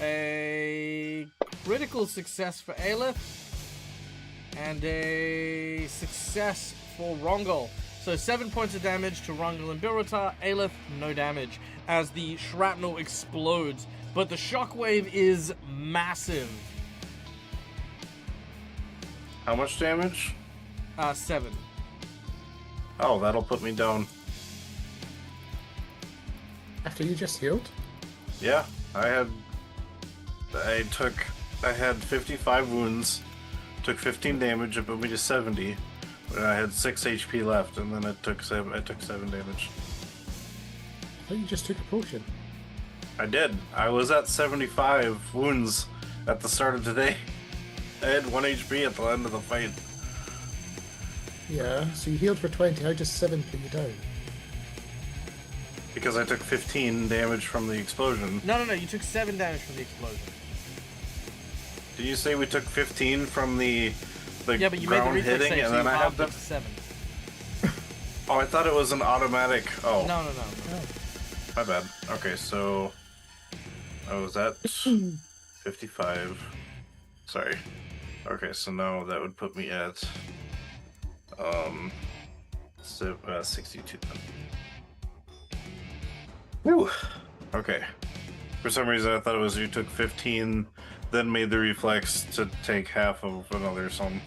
A critical success for Aelith. And a success for Rongol. So 7 points of damage to Rongol and Bilratar. Aelith, no damage. As the shrapnel explodes. But the shockwave is massive. How much damage? 7. Oh, that'll put me down. After you just healed? Yeah, I had 55 wounds, took 15 damage, it put me to 70, and I had 6 HP left, and then I took 7 damage. I thought you just took a potion. I did. I was at 75 wounds at the start of today. I had 1 HP at the end of the fight. Yeah, so you healed for 20, how does 7 put you down? Because I took 15 damage from the explosion. No, you took 7 damage from the explosion. Did you say we took 15 from the Yeah, but you made the ground reflex hitting, save, and so you then I had halved them? it to 7. Oh, I thought it was an automatic. Oh, No. my bad. Okay, so I was at 55. Sorry. Okay, so now that would put me at 62 then. Whew. Okay. For some reason, I thought it was you took 15, then made the reflex to take half of another sum.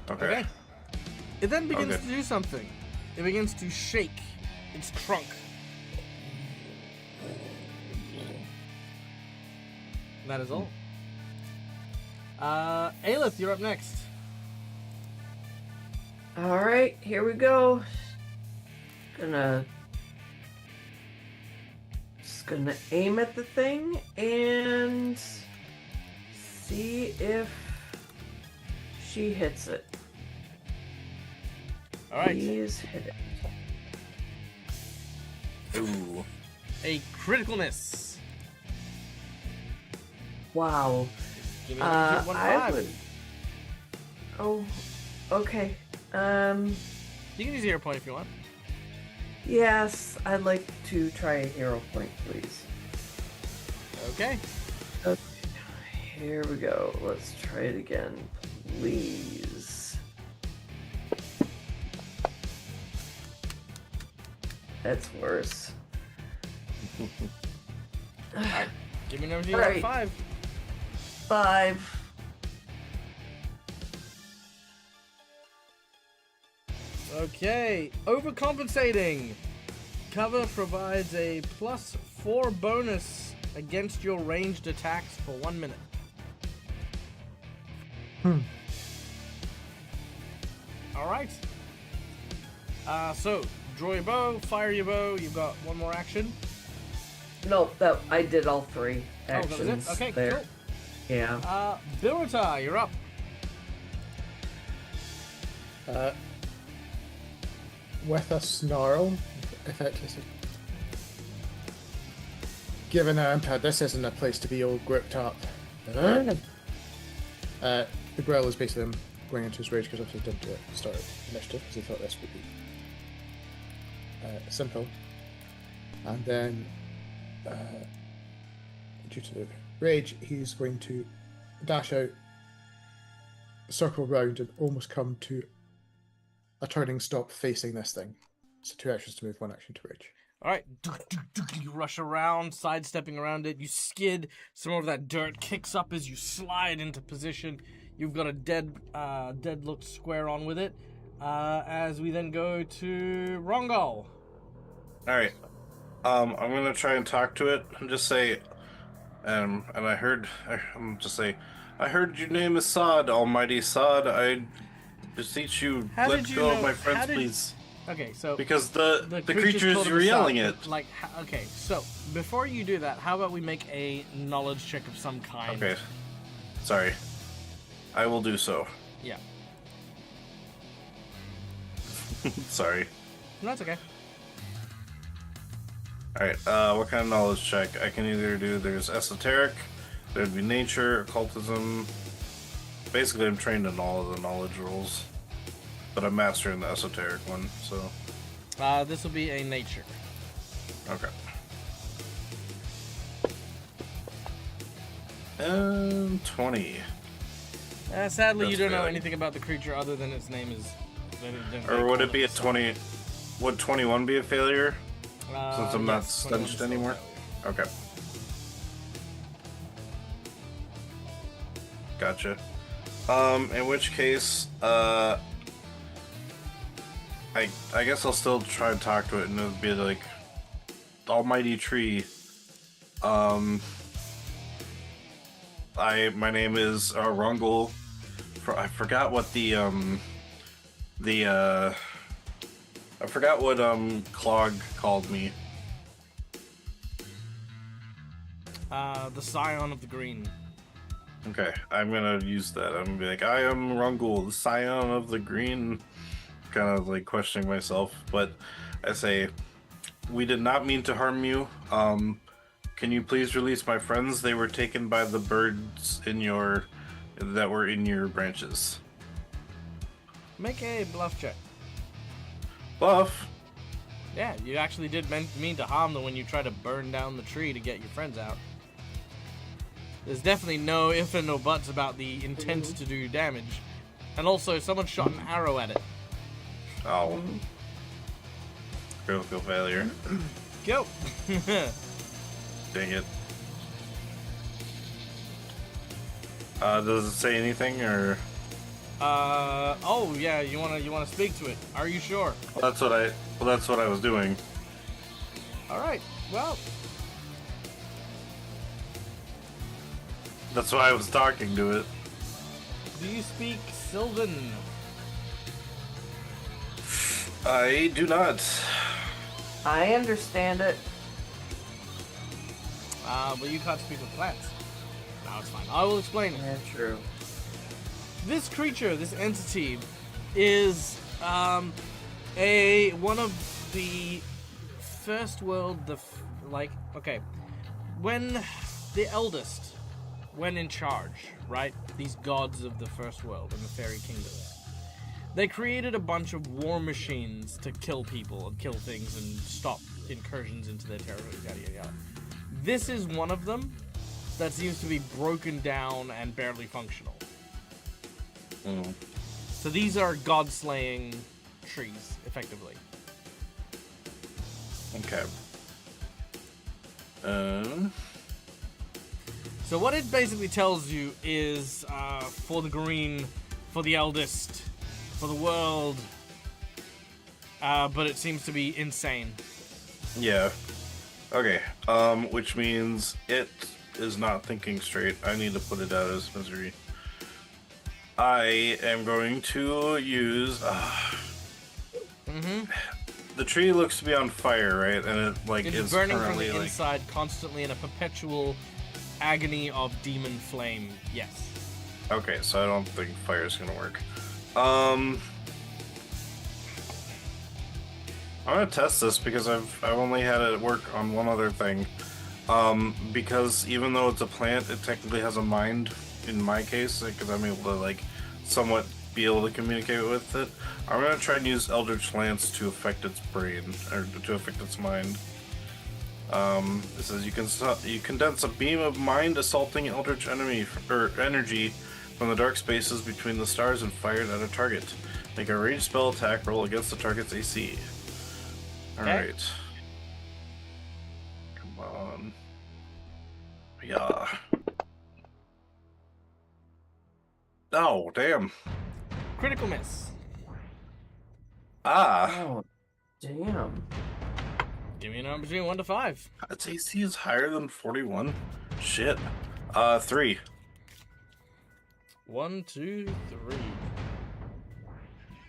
Okay. It then begins Okay. to do something. It begins to shake its trunk. That is all. Aelith, you're up next. All right, here we go. Just gonna aim at the thing and see if she hits it. All right. Please hit it. Ooh. A critical miss. Wow. Give me another I 1-5. would. Oh, okay. You can use a hero point if you want. Yes, I'd like to try a hero point, please. Okay. Okay, here we go. Let's try it again, please. That's worse. Alright. Give me another hero Alright. 5. 5. Okay. Overcompensating. Cover provides a +4 bonus against your ranged attacks for 1 minute. Alright. So, draw your bow, fire your bow. You've got one more action. No, that I did all 3 Oh, actions. that was it? Okay, there. cool. Yeah. B03, you're up. With a snarl, effectively. Given our impact, this isn't a place to be all gripped up. The growl is basically him going into his rage because obviously he didn't do it at the start of initiative because he thought this would be simple. And then, due to the rage, he's going to dash out, circle round, and almost come to a turning stop facing this thing. So 2 actions to move, 1 action to rage. Alright. You rush around, sidestepping around it. You skid. Some of that dirt kicks up as you slide into position. You've got a dead looked square on with it. As we then go to Rongol. Alright. I'm gonna try and talk to it and just say, I'm just say, I heard your name is Sod, Almighty Sod. I beseech you, How let did you go know- of my how friends, did- please. Okay, so Because the creature's creatures told you're us yelling that, at. but, okay, so before you do that, how about we make a knowledge check of some kind? Okay. Sorry. I will do so. Yeah. Sorry. No, that's okay. Alright, what kind of knowledge check? I can either do, there's esoteric, there'd be nature, occultism. Basically, I'm trained in all of the knowledge rules. But I'm mastering the esoteric one, so. This will be a nature. Okay. And 20. Sadly, you That's don't know failing. anything about the creature other than its name is. Or would it be a 20? Would 21 be a failure? Since I'm not yes, 21 is stunched still a anymore? failure. Okay. Gotcha. In which case, I I guess I'll still try to talk to it, and it'll be like, almighty tree. My name is Rungle. I forgot what I forgot what Clog called me. The Scion of the Green. Okay, I'm gonna use that. I'm gonna be like, I am Rungle, the Scion of the Green. Kind of like questioning myself, but I say, we did not mean to harm you. Can you please release my friends? They were taken by the birds that were in your branches. Make a bluff check. Bluff? Yeah, you actually did mean to harm them when you tried to burn down the tree to get your friends out. There's definitely no if and no buts about the intent to do damage. And also, someone shot an arrow at it. Oh. Critical failure. Go! Dang it. Does it say anything, or? Oh yeah, you wanna speak to it. Are you sure? That's what I was doing. Alright, well. That's why I was talking to it. Do you speak Sylvan? I do not. I understand it. But you can't speak with plants. No, it's fine. I will explain it. Yeah, true. This creature, this entity, is one of the first world. Okay, when the eldest went in charge, right? These gods of the first world and the fairy kingdoms. They created a bunch of war machines to kill people and kill things and stop incursions into their territory, yada yada yada. This is one of them that seems to be broken down and barely functional. Mm. So these are god-slaying trees, effectively. Okay. So what it basically tells you is, for the green, for the eldest, for the world, but it seems to be insane. Yeah. Okay. Which means it is not thinking straight. I need to put it out as misery. I am going to use. The tree looks to be on fire, right? And it It's is burning from currently the inside, constantly in a perpetual agony of demon flame. Yes. Okay, so I don't think fire is gonna work. I'm gonna test this because I've only had it work on one other thing. Because even though it's a plant, it technically has a mind. In my case, because I'm able to somewhat be able to communicate with it. I'm gonna try and use Eldritch Lance to affect its brain or to affect its mind. It says you condense a beam of mind assaulting eldritch energy from the dark spaces between the stars and fire it at a target. Make a ranged spell attack roll against the target's AC. Alright. Come on. Yeah. Oh, damn. Critical miss. Oh, damn. Give me a number between 1 to 5. Its AC is higher than 41? Shit. 3. 1, 2, 3.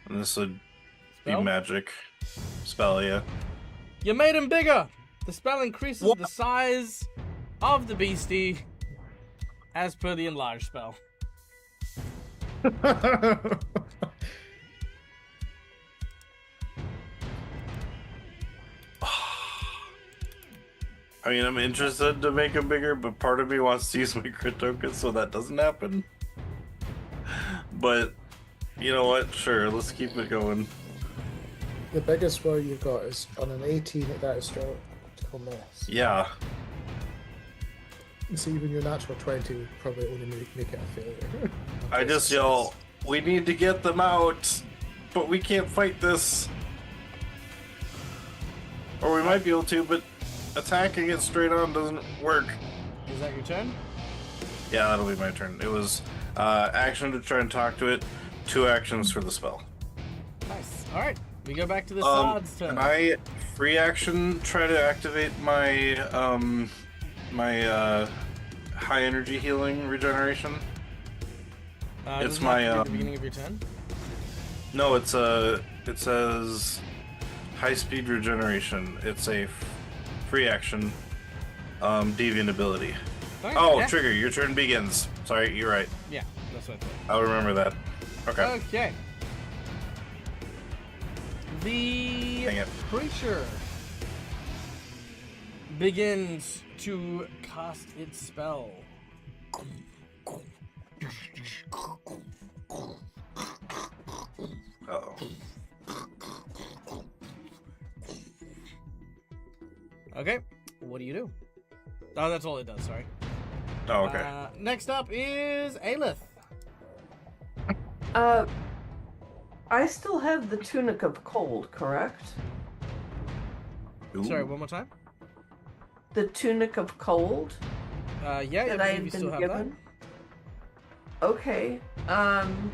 And this would Spell? be magic. Spell, yeah. You made him bigger! The spell increases the size of the beastie as per the enlarged spell. I mean, I'm interested to make him bigger, but part of me wants to use my crit token so that doesn't happen. But, you know what? Sure, let's keep it going. The biggest roll you got is on an 18 at that is critical miss. Yeah. So even your natural 20 would probably only make it a failure. I just yell, we need to get them out, but we can't fight this. Or we might be able to, but attacking it straight on doesn't work. Is that your turn? Yeah, that'll be my turn. It was action to try and talk to it, 2 actions for the spell. Nice. Alright. We go back to the Sod's turn. Can I free action try to activate my high energy healing regeneration? Does it's it have my to be at the beginning of your turn. No, it says high speed regeneration. It's a free action deviant ability. Okay, Oh, yeah. trigger, your turn begins. Sorry, you're right. Yeah, that's what I thought. I'll remember that. Okay. Okay. The Dang it. creature begins to cast its spell. Uh-oh. Okay, what do you do? Oh, that's all it does, sorry. Oh, okay. Next up is Aelith. I still have the Tunic of Cold, correct? Ooh. Sorry, one more time? The Tunic of Cold Yeah, I that I believe had you still been have given. Okay. I'm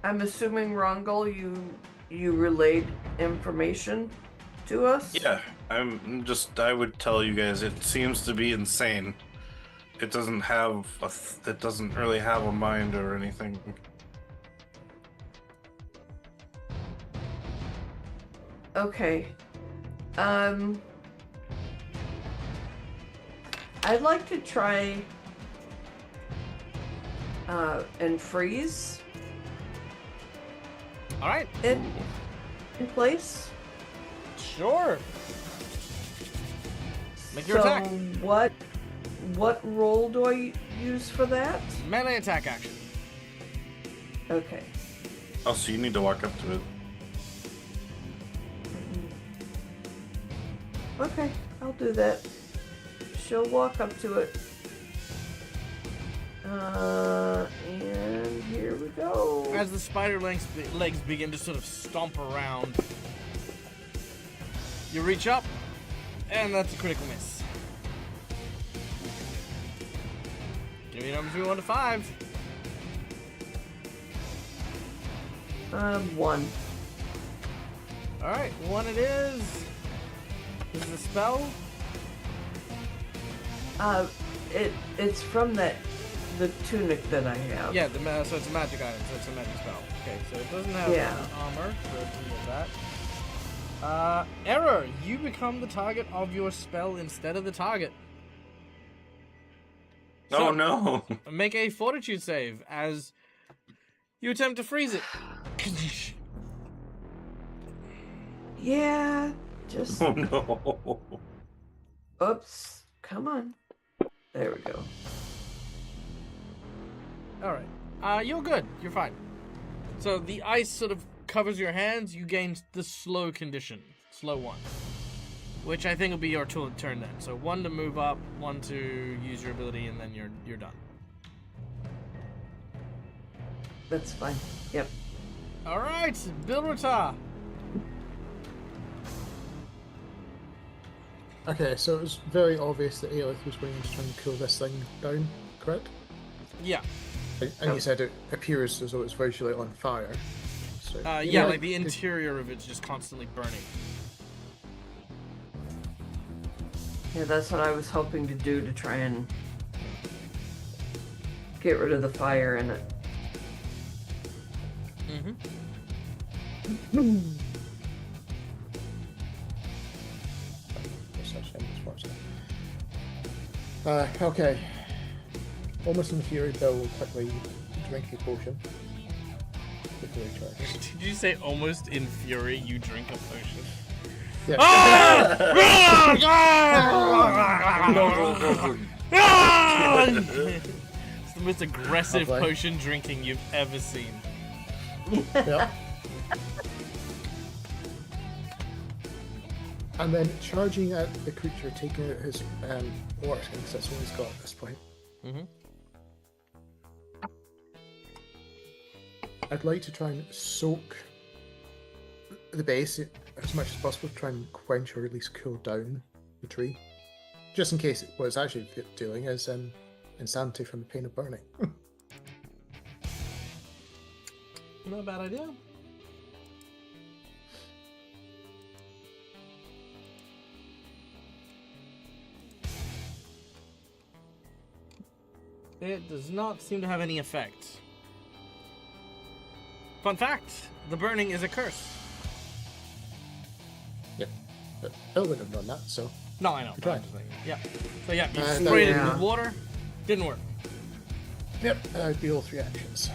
assuming, Rongol, you relayed information to us? Yeah, I would tell you guys it seems to be insane. It doesn't have it doesn't really have a mind or anything. Okay. I'd like to try and freeze Alright, it in place. sure. Make your So attack. what role do I use for that? Melee attack action. Okay. Oh, so you need to walk up to it. Okay, I'll do that. She'll walk up to it. And here we go. As the spider legs begin to sort of stomp around, you reach up, and that's a critical miss. Give me a number between 1 to 5. 1. Alright, 1 it is. This is a spell. It's from the tunic that I have. Yeah, so it's a magic item, so it's a magic spell. Okay, so it doesn't have armor, so it's that. Error! You become the target of your spell instead of the target. Oh So, no! Make a fortitude save as you attempt to freeze it. Yeah, just Oh no! oops. Come on. There we go. Alright. You're good. You're fine. So the ice sort of covers your hands. You gain the slow condition. Slow 1. Which I think will be your turn then. So 1 to move up, 1 to use your ability, and then you're done. That's fine. Yep. Alright, Bilrota. Okay, so it was very obvious that Aelith was going to try and cool this thing down, correct? Yeah. And you said it appears as though it's visually on fire. So, Yeah, like the interior of it's just constantly burning. Yeah, that's what I was hoping to do to try and get rid of the fire in it. Mm-hmm. Okay. Almost in fury, Bill will quickly drink a potion before he charges. Did you say almost in fury you drink a potion? Yeah. It's the most aggressive Lovely. potion drinking you've ever seen. Yeah. And then charging at the creature, taking out his orc, because that's what he's got at this point. Mm-hmm. I'd like to try and soak the base as much as possible to try and quench or at least cool down the tree. Just in case what it's actually doing is insanity from the pain of burning. Not a bad idea. It does not seem to have any effect. Fun fact, the burning is a curse. Yep. But Bill would have done that, so. No, I know. Good try. I'm just saying, yeah. So yeah, you Uh, sprayed it yeah. with water. Didn't work. Yep, that would be all 3 actions.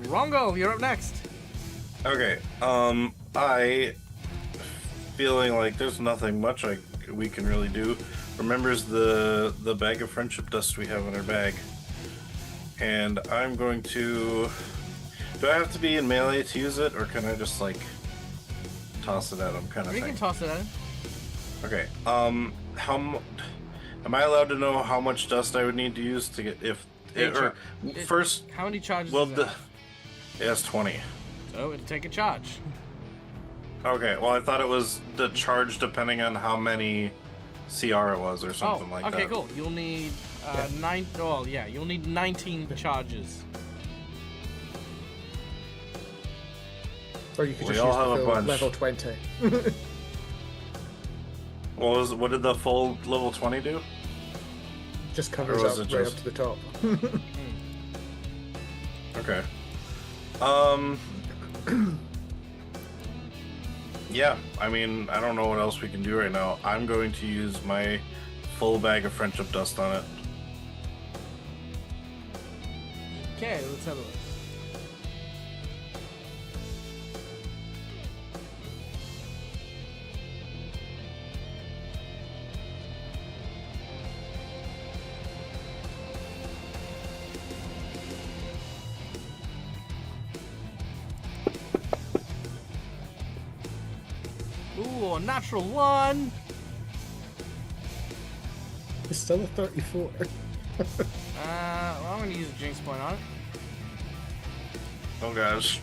Rongo, you're up next. Okay. I feeling like there's nothing much we can really do. Remembers the bag of friendship dust we have in our bag, and I'm going to. Do I have to be in melee to use it, or can I just like toss it at him, kind of You thing? can toss it at him. Okay. Am I allowed to know how much dust I would need to use to get first? How many charges? Well, does it the have? it has 20. So it'll take a charge. Okay. Well, I thought it was the charge depending on how many CR it was, or something like that. Okay, cool. You'll need you'll need 19 charges. Or you could We just all use have a the full bunch. level 20. What did the full level 20 do? Just covers Or was up it right just- up to the top. Okay. Yeah, I mean, I don't know what else we can do right now. I'm going to use my full bag of friendship dust on it. Okay, let's have a look. Ooh, a natural 1. It's still a 34. Well, I'm gonna use a jinx point on it. Oh gosh.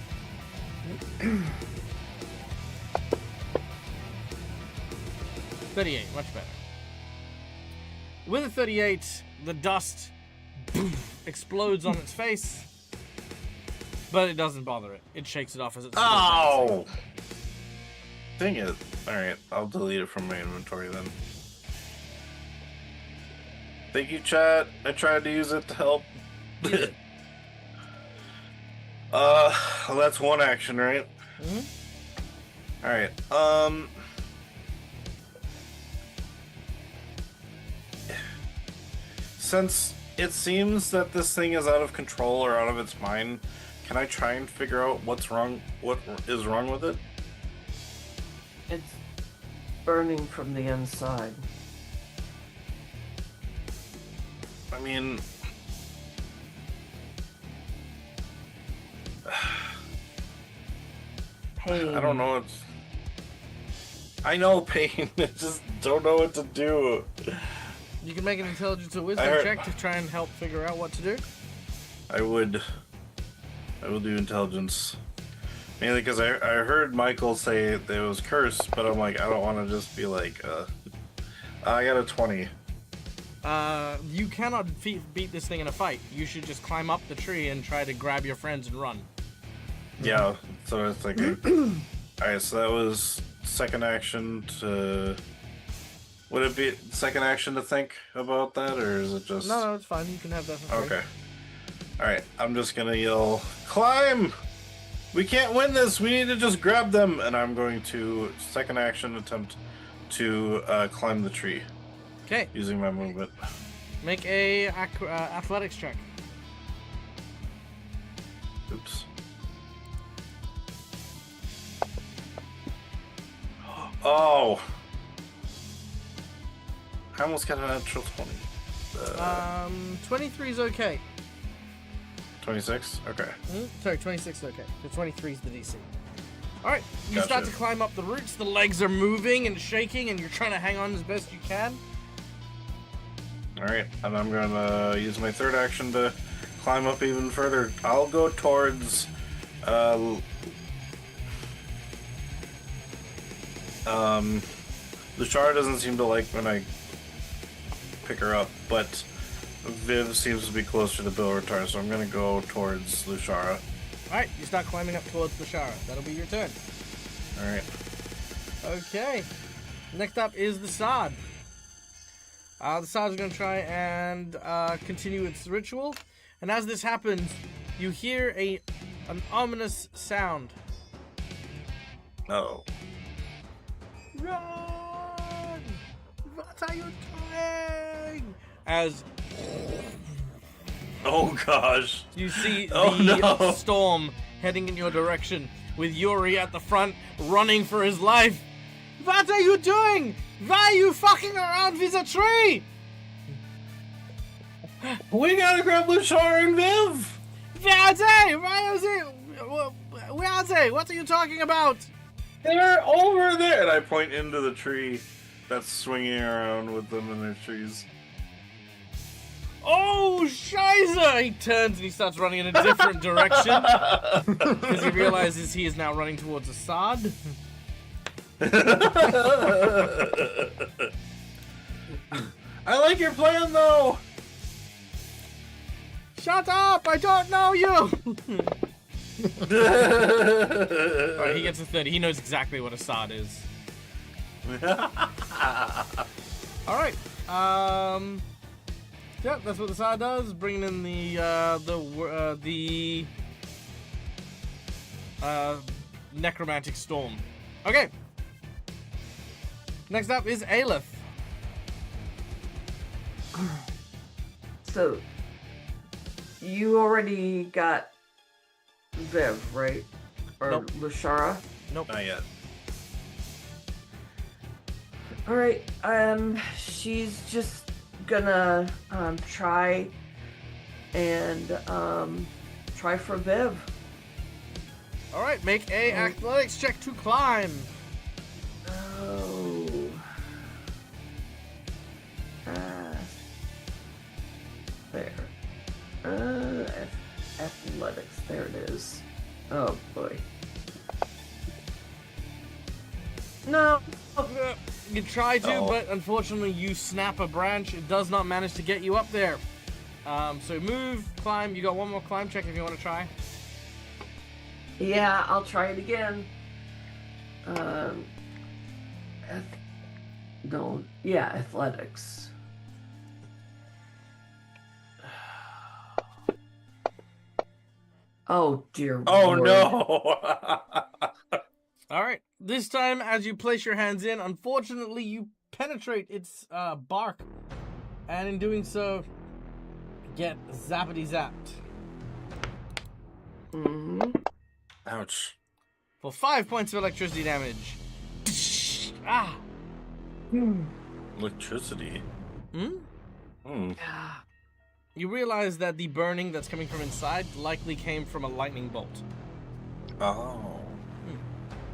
38, much better. With a 38, the dust explodes on its face, but it doesn't bother it. It shakes it off as it's. Oh! Dang it. Alright, I'll delete it from my inventory then. Thank you, chat. I tried to use it to help. Well, that's one action, right? Mhm. Alright, since it seems that this thing is out of control or out of its mind, can I try and figure out what is wrong with it? It's burning from the inside. I mean, Pain. I don't know. I know pain. I just don't know what to do. You can make an intelligence or wisdom I heard- check to try and help figure out what to do. I will do intelligence. Mainly because I heard Michael say that it was cursed, but I'm like, I don't want to just be like, I got a 20. You cannot beat this thing in a fight. You should just climb up the tree and try to grab your friends and run. Yeah, that's what I was thinking. Alright, so that was second action to... Would it be second action to think about that, or is it just... No, it's fine. You can have that for free. Okay. Alright, I'm just gonna yell, climb! We can't win this! We need to just grab them! And I'm going to, second action, attempt to climb the tree Okay, using my movement. make a athletics check. Oops. Oh! I almost got a natural 20. 23 is okay. 26? Okay. Sorry, 26 is okay. So 23 is the DC. Alright, you start Gotcha. to climb up the roots, the legs are moving and shaking, and you're trying to hang on as best you can. Alright, and I'm gonna use my third action to climb up even further. I'll go towards Luchara doesn't seem to like when I pick her up, but Viv seems to be closer to B03, so I'm gonna go towards Luchara. Alright, you start climbing up towards the Shara. That'll be your turn. Alright. Okay. Next up is the Sod. The Sod's going to try and continue its ritual. And as this happens, you hear an ominous sound. Oh. Run! What are you doing? As Oh gosh. you see the Oh, no. storm heading in your direction, with Yuri at the front, running for his life. What are you doing? Why are you fucking around with a tree? We gotta grab Lushar and Viv. Where are they? Why is it? Where are they? What are you talking about? They're over there. And I point into the tree that's swinging around with them in their trees. Oh, Scheiße! He turns and he starts running in a different direction because he realizes he is now running towards Assad. I like your plan though. Shut up! I don't know you! Alright, he gets a 30. He knows exactly what Assad is. Alright. Yep, that's what Assad does. Bringing in the necromantic storm. Okay. Next up is Aleph. So, you already got Viv, right? Or Nope. Lushara? Nope. Not yet. Alright, she's just gonna try and try for Viv. Alright, make a athletics check to climb. Oh. There. Athletics, there it is. Oh boy. No. You try to, Oh. but unfortunately you snap a branch. It does not manage to get you up there. So move, climb. You got one more climb check if you want to try. Yeah, I'll try it again. Athletics. Oh dear Oh Lord. no. All right. This time, as you place your hands in, unfortunately you penetrate its bark, and in doing so, get zappity zapped Mm-hmm. Ouch. for 5 points of electricity damage. Ah. Electricity. Hmm? Hmm. You realize that the burning that's coming from inside likely came from a lightning bolt. Oh.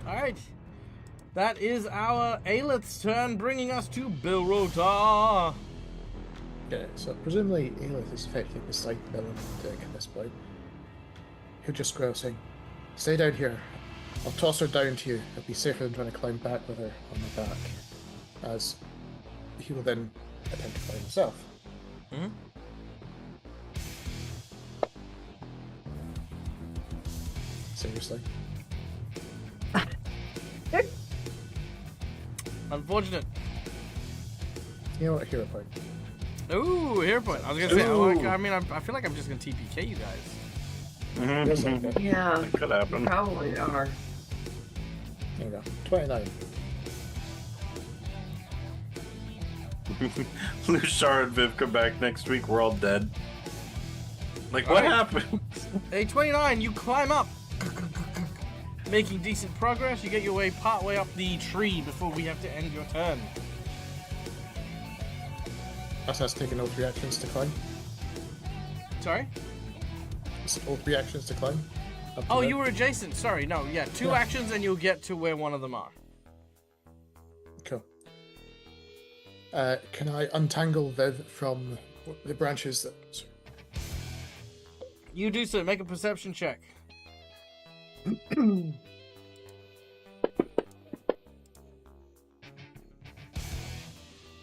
Alright. That is our Aelith's turn, bringing us to Bilrota. Okay, so presumably Aelith is effectively beside Bill and Dick at this point. He'll just go out saying, "Stay down here. I'll toss her down to you. It'll be safer than trying to climb back with her on the back." As he will then attempt to climb himself. Hmm? Seriously. Unfortunate. You know what? Hero point. Ooh, hero point. I was gonna say, Ooh. I feel like I'm just gonna TPK you guys. Feels like it. Yeah, That could happen. probably are. There you go. 29. Lushar and Viv come back next week. We're all dead. Like, what Alright. happened? A 29, you climb up. Making decent progress, you get your way part way up the tree before we have to end your turn. That's taking all 3 actions to climb. Sorry? It's all 3 actions to climb. Up to Oh, there. you were adjacent. Sorry, no, yeah, 2 Yeah. actions and you'll get to where one of them are. Cool. Can I untangle Viv from the branches that... sorry. You do so. Make a perception check.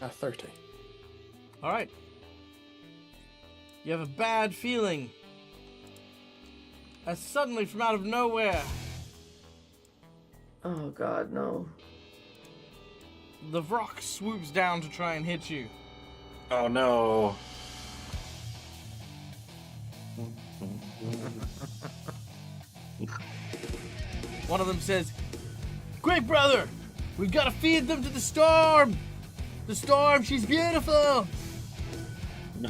30. All right. You have a bad feeling. As suddenly, from out of nowhere, Oh God, no. the rock swoops down to try and hit you. Oh no. One of them says, "Great brother, we gotta feed them to the storm. The storm, she's beautiful."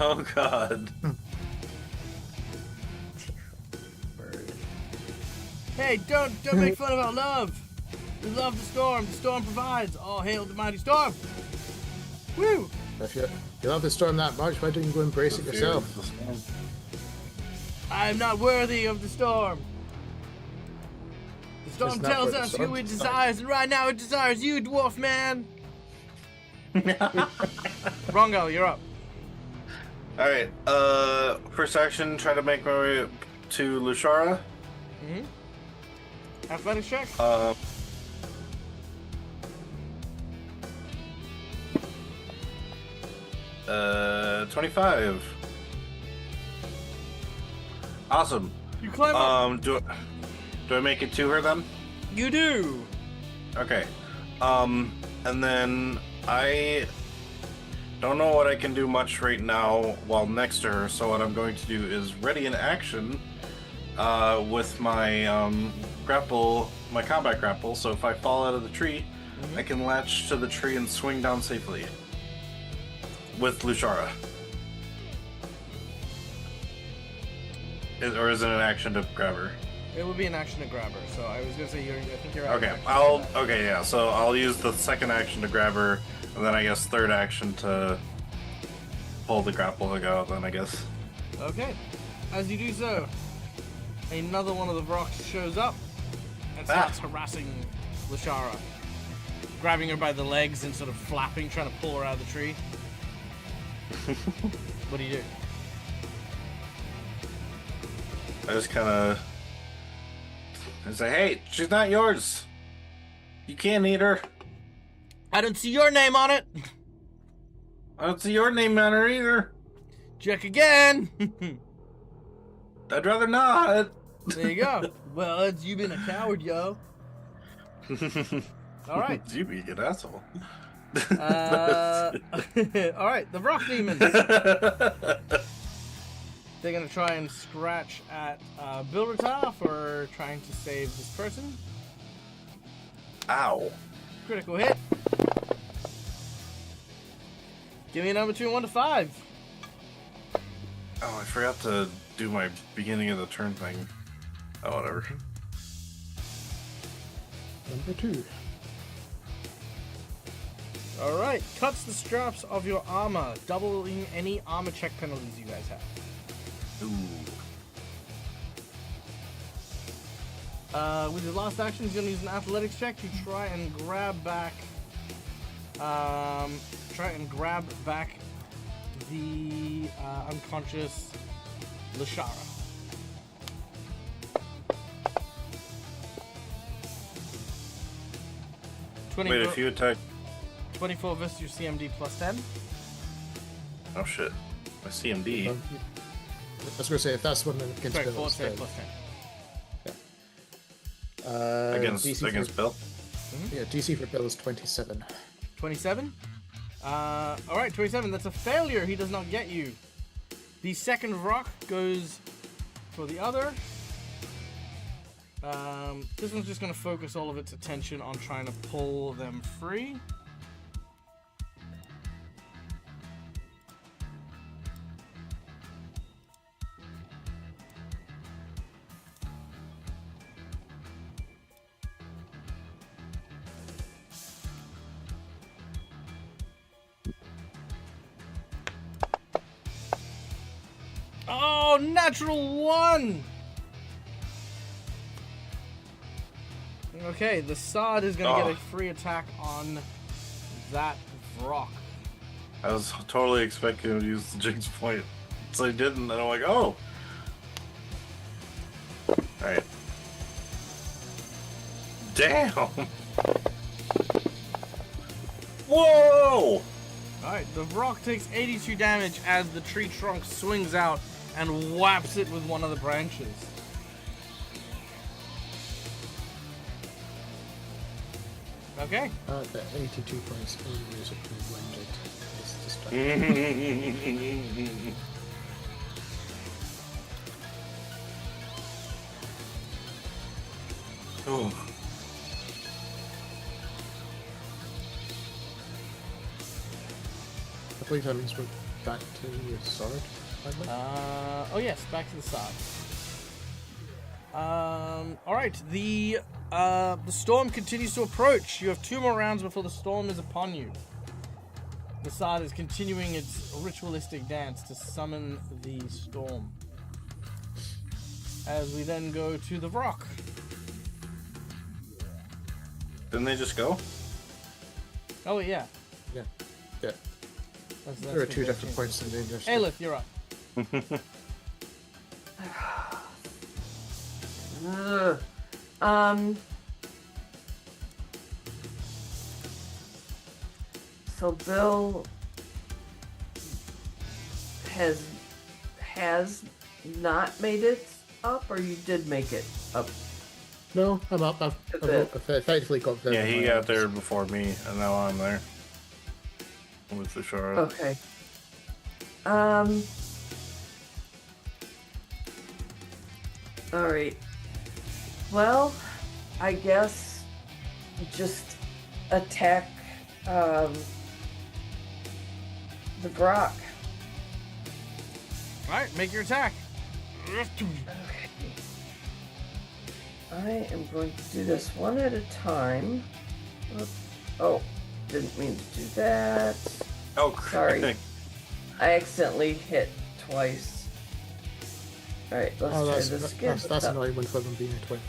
Oh god. Bird. Hey, don't make fun of our love. We love the storm. The storm provides. All hail the mighty storm. Woo! If you love the storm that much, why don't you go embrace it yourself? I am not worthy of the storm. The storm Isn't that tells what the us who storm it decides? desires, and right now it desires you, dwarf man. Rongo, you're up. Alright, first action, try to make my way to Lushara. Athletics check. 25. Awesome. You climb up. Do I make it to her then? You do. Okay. And then I don't know what I can do much right now while next to her, so what I'm going to do is ready an action with my grapple, my combat grapple, so if I fall out of the tree, I can latch to the tree and swing down safely with Lushara. Or is it an action to grab her? It would be an action to grab her, so I was gonna say I think you're Okay, okay, yeah. So I'll use the second action to grab her, and then I guess third action to pull the grapple to go. Then I guess. Okay. As you do so, another one of the rocks shows up and starts harassing Lashara, grabbing her by the legs and sort of flapping, trying to pull her out of the tree. What do you do? I just kind of. I say, hey, she's not yours. You can't eat her. I don't see your name on it. I don't see your name on her either. Check again. I'd rather not. There you go. Well, it's you been a coward, yo. All right. You be an asshole. All right. The rock demons. They're gonna try and scratch at Bilrata for trying to save this person. Ow. Critical hit. Give me a number between 1 to 5. Oh, I forgot to do my beginning of the turn thing. Oh, whatever. Number 2. All right. Cuts the straps of your armor, doubling any armor check penalties you guys have. Ooh. With your last action, he's gonna use an athletics check to try and grab back. The unconscious Lashara. Wait, if you attack. 24 versus your CMD plus 10. Oh shit. My CMD. I was going to say, if that's one against Sorry, Bill, force it's save fine. plus 10. Against DC against for, Bill. Yeah, DC for Bill is 27. 27? Alright, 27. That's a failure. He does not get you. The second rock goes for the other. This one's just going to focus all of its attention on trying to pull them free. Oh, natural 1! Okay, the Sod is going to get a free attack on that rock. I was totally expecting to use the Jinx point. So I didn't, and I'm like, oh! Alright. Damn! Whoa! Alright, the rock takes 82 damage as the tree trunk swings out and whaps it with one of the branches. Okay. The 82 points in musically blended is distracting. Oh. I believe that means we're back to your sword. Finally. Oh yes, back to the side. All right. The storm continues to approach. You have 2 more rounds before the storm is upon you. The Sard is continuing its ritualistic dance to summon the storm. As we then go to the rock. Didn't they just go? Oh yeah. Yeah. That's There are 2 good. different points in danger. Aelith, you're up. So Bill has not made it up, or you did make it up? No, I'm up. I've effectively got there. Yeah, he got there before me, and now I'm there. With the shard. Okay. All right. Well, I guess just attack the rock. All right, make your attack. Okay. I am going to do this one at a time. Oh, didn't mean to do that. Oh, Sorry. I accidentally hit twice. Alright, let's try this again. That's annoying when for them being a 20.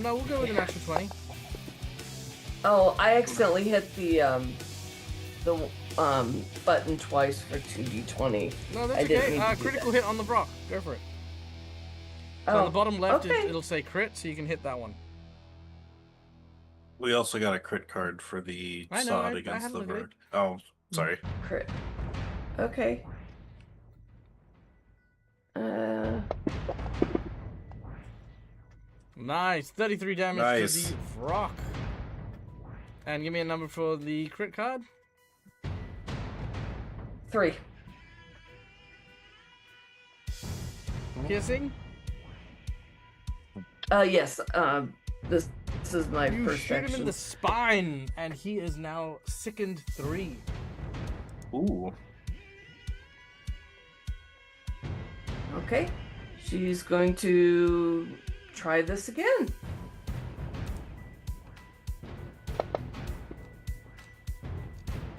No, we'll go with an extra 20. Oh, I accidentally hit the button twice for 2d20. No, that's I didn't okay. mean to do Critical that. hit on the rock. Go for it. So Oh, on the bottom left, okay. it'll say crit, so you can hit that one. We also got a crit card for the I know, sod I against had a the look at it. rock. Oh, sorry. Crit. Okay. Nice. 33 damage Nice. to the rock. And give me a number for the crit card. 3. Piercing. Yes. This is my You first shoot him action. in the spine, and he is now sickened 3. Ooh. Okay. She's going to try this again.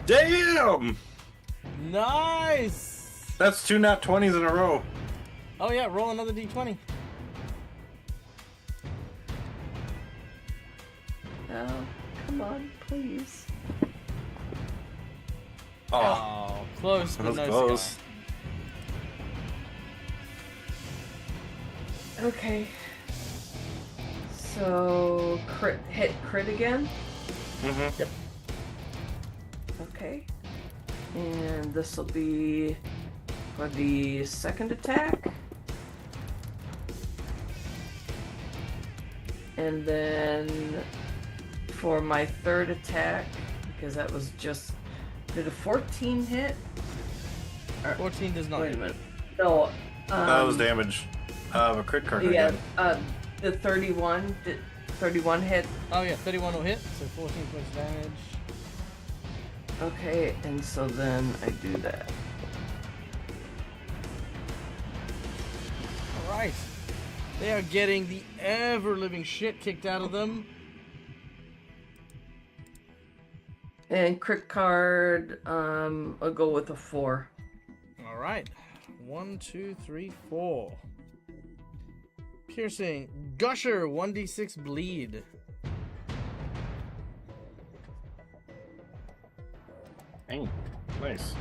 Damn! Nice. That's 2 nat 20s in a row. Oh yeah, roll another d20. Oh, come on, please. Oh, Oh, close, that but was no close. cigar. Okay. So crit again. Mm-hmm. Yep. Okay. And this will be for the second attack. And then for my third attack, because that was just, did a 14 hit? 14 does not Wait a hit. minute. No. That was damage. A crit card Yeah, again. the 31, did 31 hit? Oh yeah, 31 will hit, so 14 points damage. Okay, and so then I do that. Alright. They are getting the ever-living shit kicked out of them. And crit card, I'll go with a 4. Alright. 1, 2, 3, 4. Piercing. Gusher, 1d6 bleed. Dang. Nice.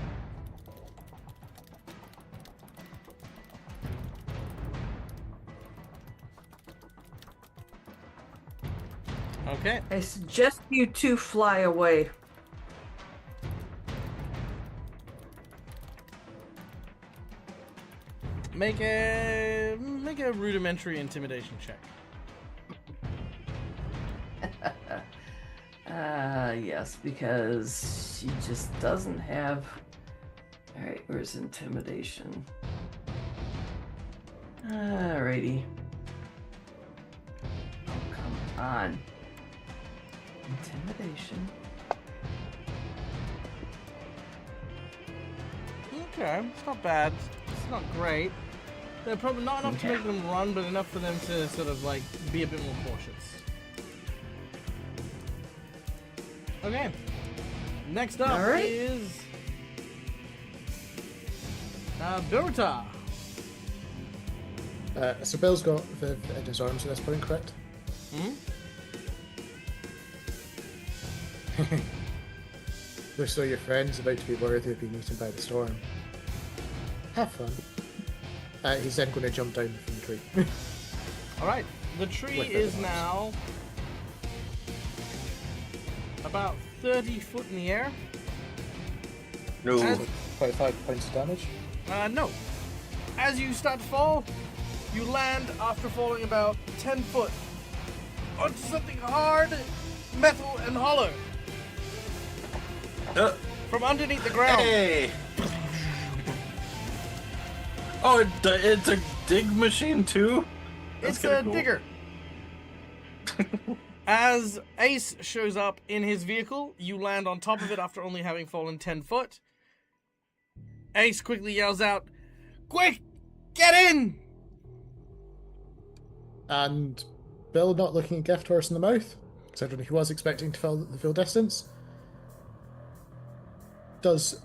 Okay. I suggest you two fly away. Make a rudimentary intimidation check. Yes, because she just doesn't have. All right, where's intimidation? Alrighty. Oh, come on. Intimidation. Okay, it's not bad. It's not great. They're probably not enough to make them run, but enough for them to sort of like be a bit more cautious. Okay. Next up All right. is B03. So Bill's got Viv in his arms at this point, correct? Hmm? Looks though your friend's about to be worthy of being eaten by the storm. Have fun. He's then going to jump down from the tree. Alright, the tree With is the arms. now about 30 foot in the air. No. As- 25 points of damage. No. As you start to fall, you land after falling about 10 foot onto something hard, metal, and hollow. From underneath the ground. Hey! Oh, it's a dig machine too? That's It's a kinda cool. digger. As Ace shows up in his vehicle, you land on top of it after only having fallen 10 foot. Ace quickly yells out, "Quick! Get in!" And Bill, not looking at Gift Horse in the mouth, considering he was expecting to fill the full distance, does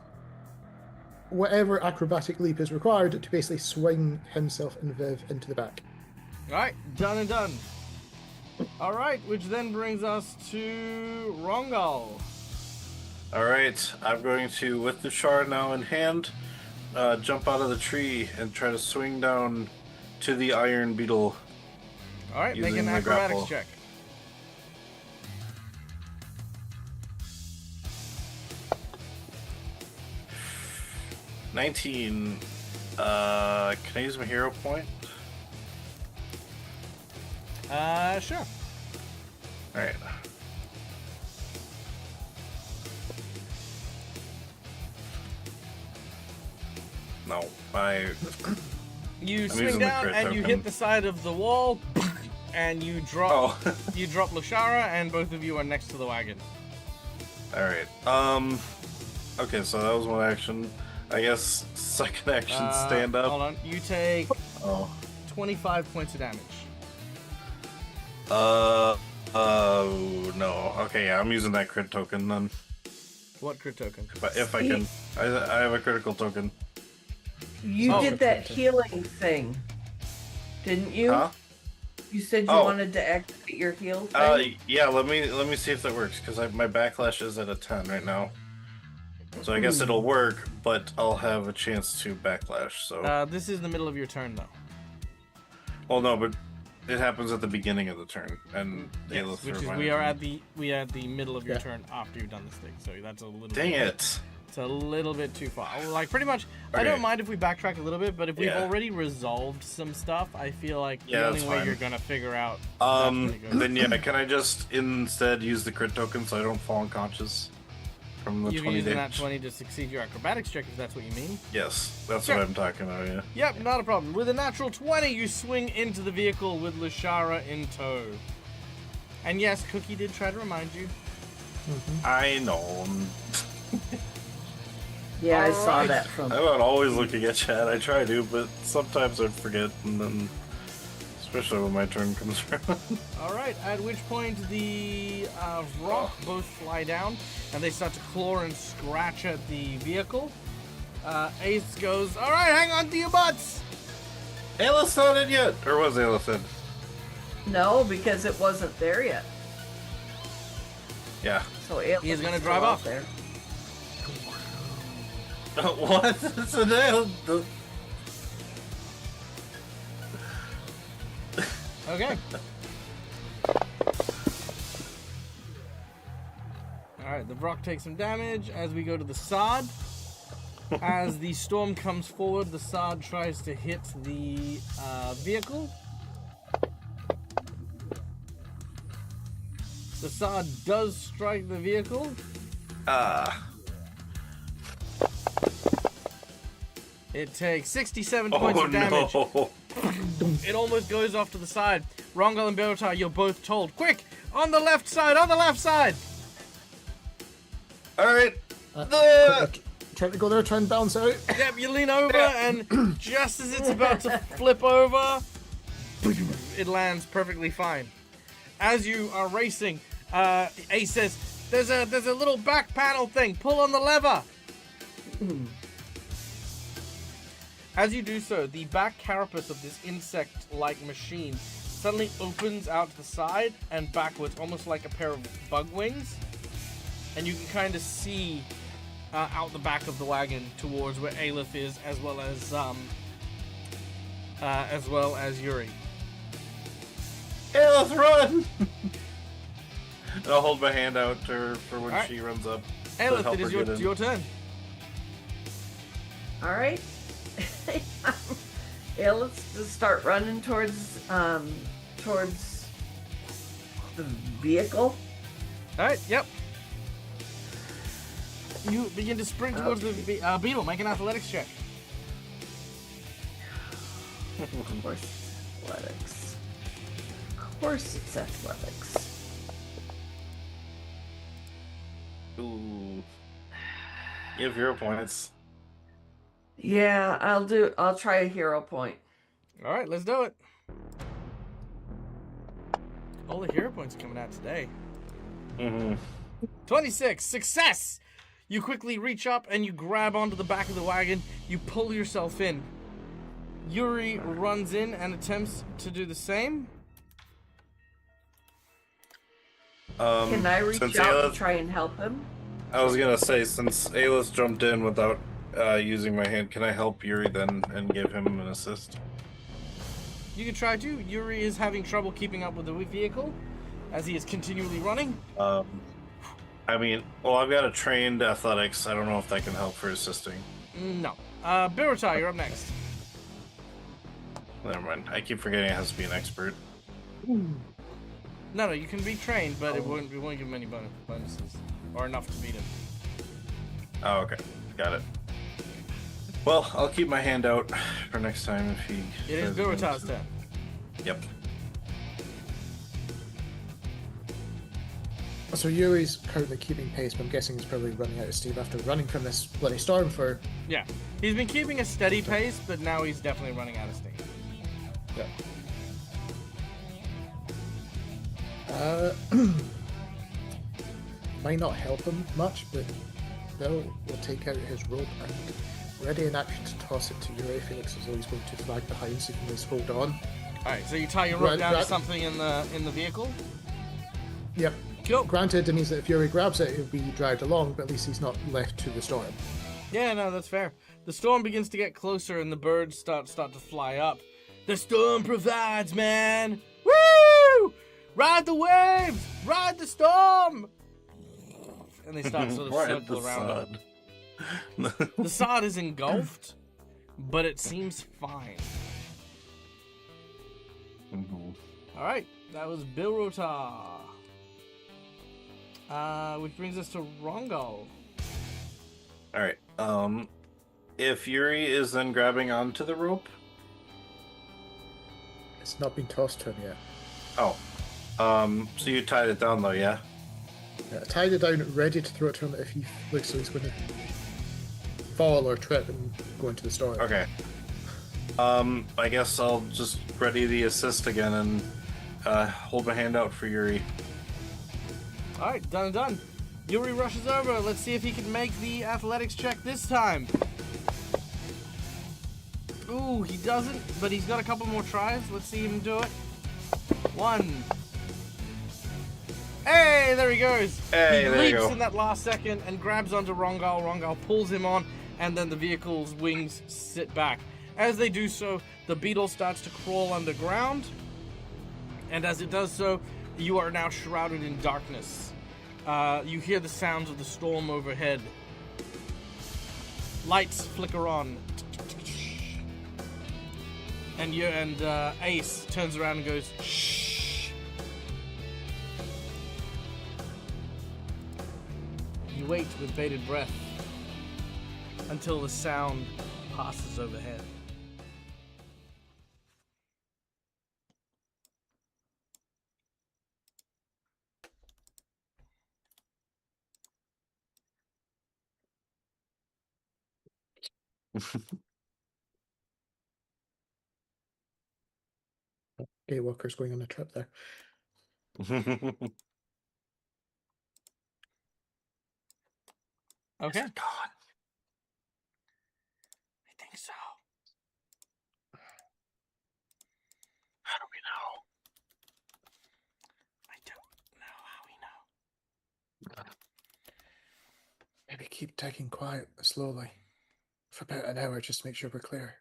whatever acrobatic leap is required to basically swing himself and Viv into the back. Alright, done and done. Alright, which then brings us to Rongal. Alright, I'm going to, with the shard now in hand, jump out of the tree and try to swing down to the iron beetle. Alright, make Using an the acrobatics grapple. check. Can I use my hero point? Sure. Alright. No, You I'm swing using the down crit and you token. hit the side of the wall, and you drop. Oh. You drop Lashara, and both of you are next to the wagon. Alright. Okay, so that was one action. I guess second action, stand up. Hold on. You take Oh. 25 points of damage. No. Okay, yeah, I'm using that crit token then. What crit token? But if I can, I have a critical token. You Oh. did that healing thing, didn't you? Huh? You said you Oh. wanted to activate your heal thing. Yeah. Let me see if that works because my backlash is at a 10 right now. So I guess it'll work, but I'll have a chance to backlash. So, This is the middle of your turn, though. well, no, but it happens at the beginning of the turn, and Yes, let's which is remind we me. are at the middle of your Yeah. turn after you've done this thing. So that's a little. Dang bit, it! It's a little bit too far. Like pretty much, I Okay. don't mind if we backtrack a little bit, but if we've Yeah. already resolved some stuff, I feel like Yeah, the only that's way fine. you're gonna figure out. that's when it goes. Then yeah, can I just instead use the crit token so I don't fall unconscious from the You've 20 used that damage? 20 to succeed your acrobatics check, if that's what you mean. Yes, that's Sure. what I'm talking about. Yeah. Yep, not a problem. With a natural 20, you swing into the vehicle with Lashara in tow. And yes, Cookie did try to remind you. I know. Yeah, I saw Alright. that from. I'm not always looking at chat. I try to, but sometimes I forget, and then, especially when my turn comes around. Alright, at which point the rock both fly down and they start to claw and scratch at the vehicle. Ace goes, "Alright, hang on to your butts!" Ayla's not in yet, or was Ayla in? No, because it wasn't there yet. Yeah. So it He is was gonna still drive out off. there. What? It's an Ayla. Okay. Alright, the rock takes some damage as we go to the sod. As the storm comes forward, the sod tries to hit the vehicle. The sod does strike the vehicle. It takes 67 points of damage. No. It almost goes off to the side. Rongal and B03, you're both told. Quick! On the left side! On the left side! Alright. Trying to go there, try and balance it out. Yep, you lean over, and just as it's about to flip over, it lands perfectly fine. As you are racing, Ace says, "There's a little back panel thing. Pull on the lever." As you do so, the back carapace of this insect-like machine suddenly opens out to the side and backwards, almost like a pair of bug wings, and you can kind of see out the back of the wagon towards where Aleph is, as well as Yuri. Hey, let's run! And I'll hold my hand out to her for when Alright. she runs up. Aleph, help it is her get in. your turn. All right. Yeah, let's just start running towards the vehicle. Alright, yep. You begin to sprint towards the beetle. Make an athletics check. Of course, it's athletics. Of course, it's athletics. Ooh. You have 0 points. Yeah, I'll try a hero point. Alright, let's do it. All the hero points are coming out today. 26, success! You quickly reach up and you grab onto the back of the wagon. You pull yourself in. Yuri runs in and attempts to do the same. Can I reach since out Ayla- and try and help him? I was gonna say, since Ayla's jumped in without using my hand, can I help Yuri then and give him an assist? You can try to. Yuri is having trouble keeping up with the vehicle as he is continually running. I mean, well, I've got a trained athletics. I don't know if that can help for assisting. No. B03, you're up next. Never mind. I keep forgetting it has to be an expert. No, you can be trained, but it won't give him any bonuses. Or enough to beat him. Oh, okay. Got it. Well, I'll keep my hand out for next time if he... It is B03's turn. Yep. So Yuri's currently keeping pace, but I'm guessing he's probably running out of steam after running from this bloody storm for... Yeah. He's been keeping a steady pace, but now he's definitely running out of steam. Might not help him much, but Bill will take out his rope and ready in action to toss it to Yuri. Felix is always going to flag behind so he can just hold on. Alright, so you tie your rope Right, down to right. something in the vehicle? Yep. Cool. Granted, it means that if Yuri grabs it, he'll be dragged along, but at least he's not left to the storm. Yeah, no, that's fair. The storm begins to get closer and the birds start to fly up. The storm provides, man! Woo! Ride the waves! Ride the storm! And they start to sort of Right, circle the around. sod. The sod is engulfed, but it seems fine. Alright, that was B03. Which brings us to Rongal. Alright, if Yuri is then grabbing onto the rope... It's not been tossed to him yet. Oh. So you tied it down though, yeah? Tied it down, ready to throw it to him if he looks like he's going to fall or trip and go into the storm. Okay. I guess I'll just ready the assist again and hold my hand out for Yuri. Alright, done and done. Yuri rushes over. Let's see if he can make the athletics check this time. Ooh, he doesn't, but he's got a couple more tries. Let's see him do it. 1. Hey, there he goes. Hey, he there you leaps go. in that last second and grabs onto Rongal. Rongal pulls him on, and then the vehicle's wings sit back. As they do so, the beetle starts to crawl underground, and as it does so, you are now shrouded in darkness. You hear the sounds of the storm overhead. Lights flicker on. And Ace turns around and goes, "Shh." You wait with bated breath until the sound passes overhead. Gatewalker's going on a trip there. Okay. Is it gone? I think so. How do we know? I don't know how we know. Maybe keep taking quiet slowly for about an hour just to make sure we're clear.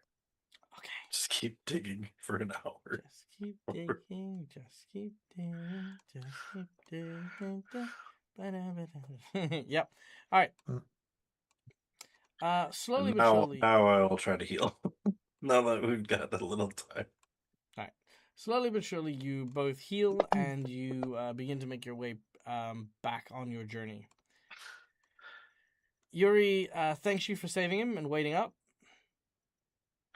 Okay. Just keep digging for an hour. Just keep digging, just keep digging, just keep digging. Yep. All right. Slowly And but now, surely. now I will try to heal. Now that we've got a little time. All right. Slowly but surely, you both heal and you begin to make your way back on your journey. Yuri thanks you for saving him and waiting up.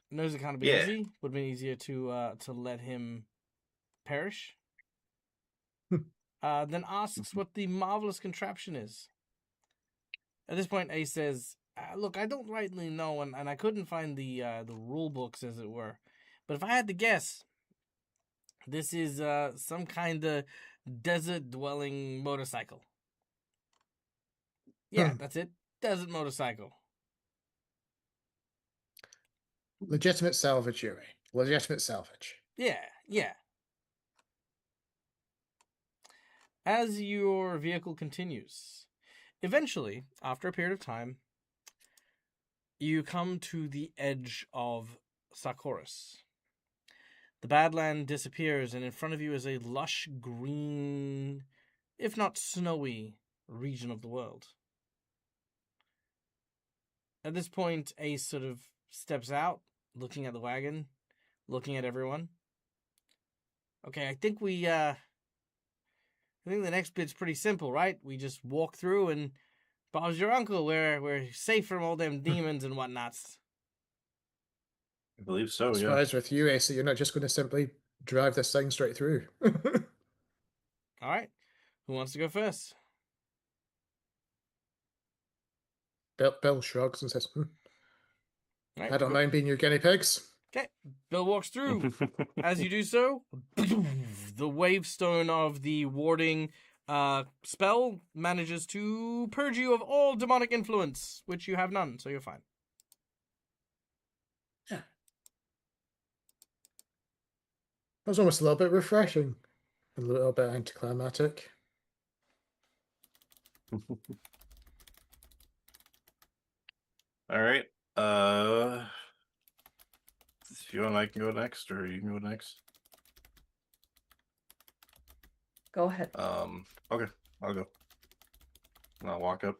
Knows it can't be Yeah. easy. Would have been easier to let him perish. Then asks what the marvelous contraption is. At this point, Ace says, "Look, I don't rightly know, and I couldn't find the rule books, as it were. But if I had to guess, this is some kind of desert-dwelling motorcycle. Yeah, that's it. Desert motorcycle. Legitimate salvage, Yuri. Legitimate salvage. Yeah. As your vehicle continues, eventually, after a period of time, you come to the edge of Sarkoris. The Badland disappears, and in front of you is a lush green, if not snowy, region of the world. At this point, Ace sort of steps out, looking at the wagon, looking at everyone. Okay, I think the next bit's pretty simple, right? We just walk through and Bob's your uncle. We're safe from all them demons and whatnots. I believe so, yeah. Surprised with you, Ace, that you're not just going to simply drive this thing straight through. All right, who wants to go first? Bill shrugs and says, All right, I don't mind being your guinea pigs. Okay, Bill walks through. As you do so, the wavestone of the warding spell manages to purge you of all demonic influence, which you have none, so you're fine. Yeah. That was almost a little bit refreshing. A little bit anticlimactic. All right. If you want, I can go next, or you can go next. Go ahead. Okay, I'll go. And I'll walk up.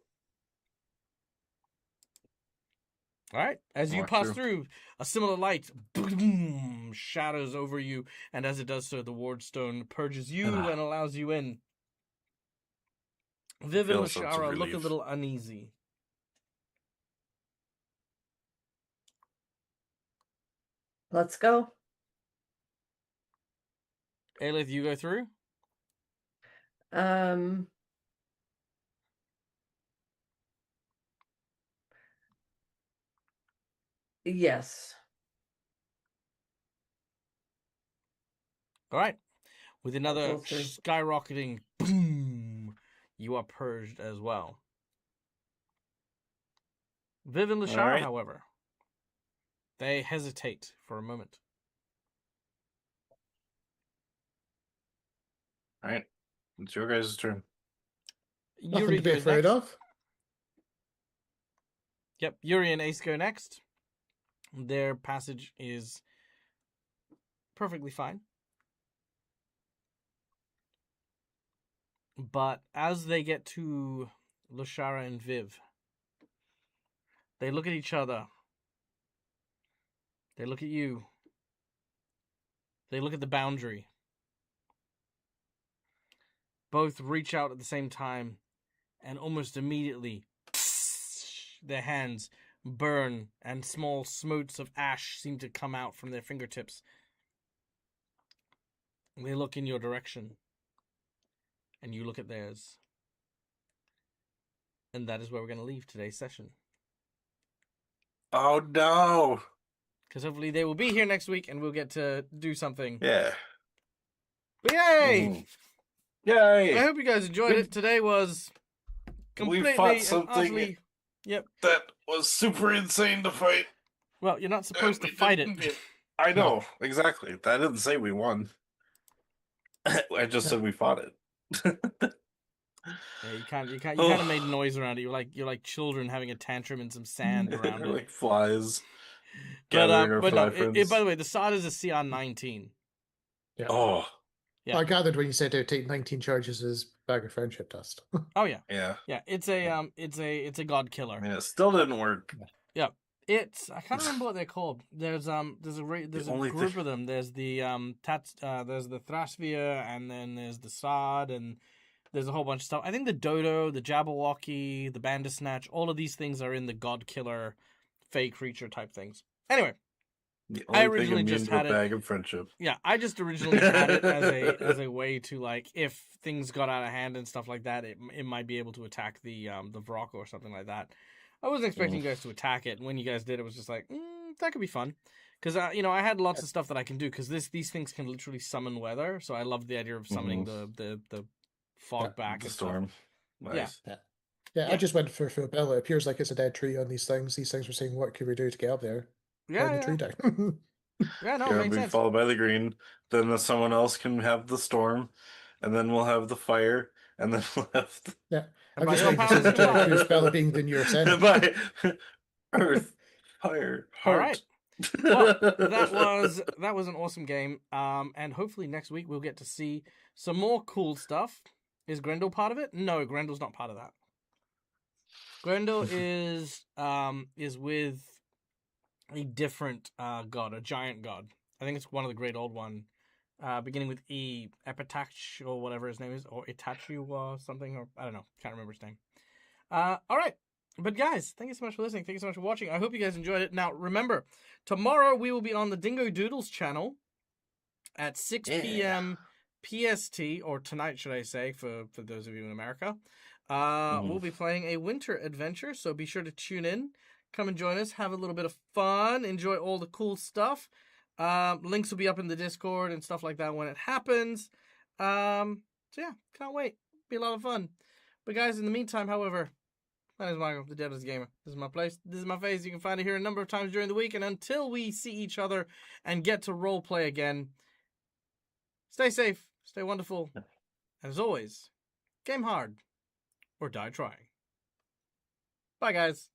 All right, as you Walk pass through. through, a similar light boom, shadows over you, and as it does so, the wardstone purges you and allows you in. Viv and feel a sense of Lashara look a relief. little uneasy. Let's go. Aelith, you go through? Yes. All right. With another Go through. skyrocketing boom, you are purged as well. Viv and Lashara, right. however, they hesitate for a moment. All right, it's your guys' turn. Nothing Yuri to be goes afraid next. of. Yep, Yuri and Ace go next. Their passage is perfectly fine. But as they get to Lashara and Viv, they look at each other. They look at you. They look at the boundary. Both reach out at the same time and almost immediately their hands burn and small smotes of ash seem to come out from their fingertips. They look in your direction, and you look at theirs. And that is where we're going to leave today's session. Oh no! Because hopefully they will be here next week, and we'll get to do something. Yeah. But yay! Mhm. Yay! I hope you guys enjoyed it. Today was completely fought and something- utterly... Yep. That was super insane to fight. Well, you're not supposed to We fight it. didn't- I know, exactly. I didn't say we won. I just said we fought it. Yeah, you kind of made noise around it. You're like children having a tantrum in some sand around it. Like flies. But Gathering our but no, fly friends. by the way, the SOD is a CR19. Yeah. Oh, Yeah. I gathered when you said it would take 19 charges as bag of friendship dust. Oh yeah, yeah. yeah. It's a god killer. I mean, it still didn't work. It's I can't remember what they're called. There's a only group of them. There's the there's the Thrasvia, and then there's the Sod, and there's a whole bunch of stuff. I think the Dodo, the Jabberwocky, the Bandersnatch, all of these things are in the god killer, fey creature type things. Anyway, The I only thing originally immune just to a had it- bag of friendship. yeah, I just originally had it as a way to, like, if things got out of hand and stuff like that, it might be able to attack the Vrock or something like that. I wasn't expecting you guys to attack it, and when you guys did, it was just like, that could be fun. Because, I had lots of stuff that I can do, because these things can literally summon weather, so I love the idea of summoning the fog back The and stuff. storm. Nice. Yeah, Yeah. I just went for Bill. It appears like it's a dead tree on these things. These things were saying, what could we do to get up there? Burn the tree down. Yeah, no, Yeah, it makes we sense. followed by the green. Then someone else can have the storm, and then we'll have the fire, and then we'll have Yeah. And I'm by just your thinking powers of as well. Cruz Bella being the nearest enemy. by earth, fire, All heart. right. Well, that was an awesome game. And hopefully next week we'll get to see some more cool stuff. Is Grendel part of it? No, Grendel's not part of that. Grendel is with a different god, a giant god. I think it's one of the great old one, beginning with E, Epitach or whatever his name is, or Itachu or something, or I don't know, can't remember his name. All right. But guys, thank you so much for listening. Thank you so much for watching. I hope you guys enjoyed it. Now, remember, tomorrow we will be on the Dingo Doodles channel at 6 p.m. PST, or tonight, should I say, for those of you in America. We'll be playing a winter adventure, so be sure to tune in. Come and join us. Have a little bit of fun. Enjoy all the cool stuff. Links will be up in the Discord and stuff like that when it happens. So yeah, can't wait. Be a lot of fun. But guys, in the meantime, however, my name is Michael, the Deadless Gamer. This is my place. This is my face. You can find it here a number of times during the week. And until we see each other and get to roleplay again, stay safe, stay wonderful, and as always, game hard or die trying. Bye, guys.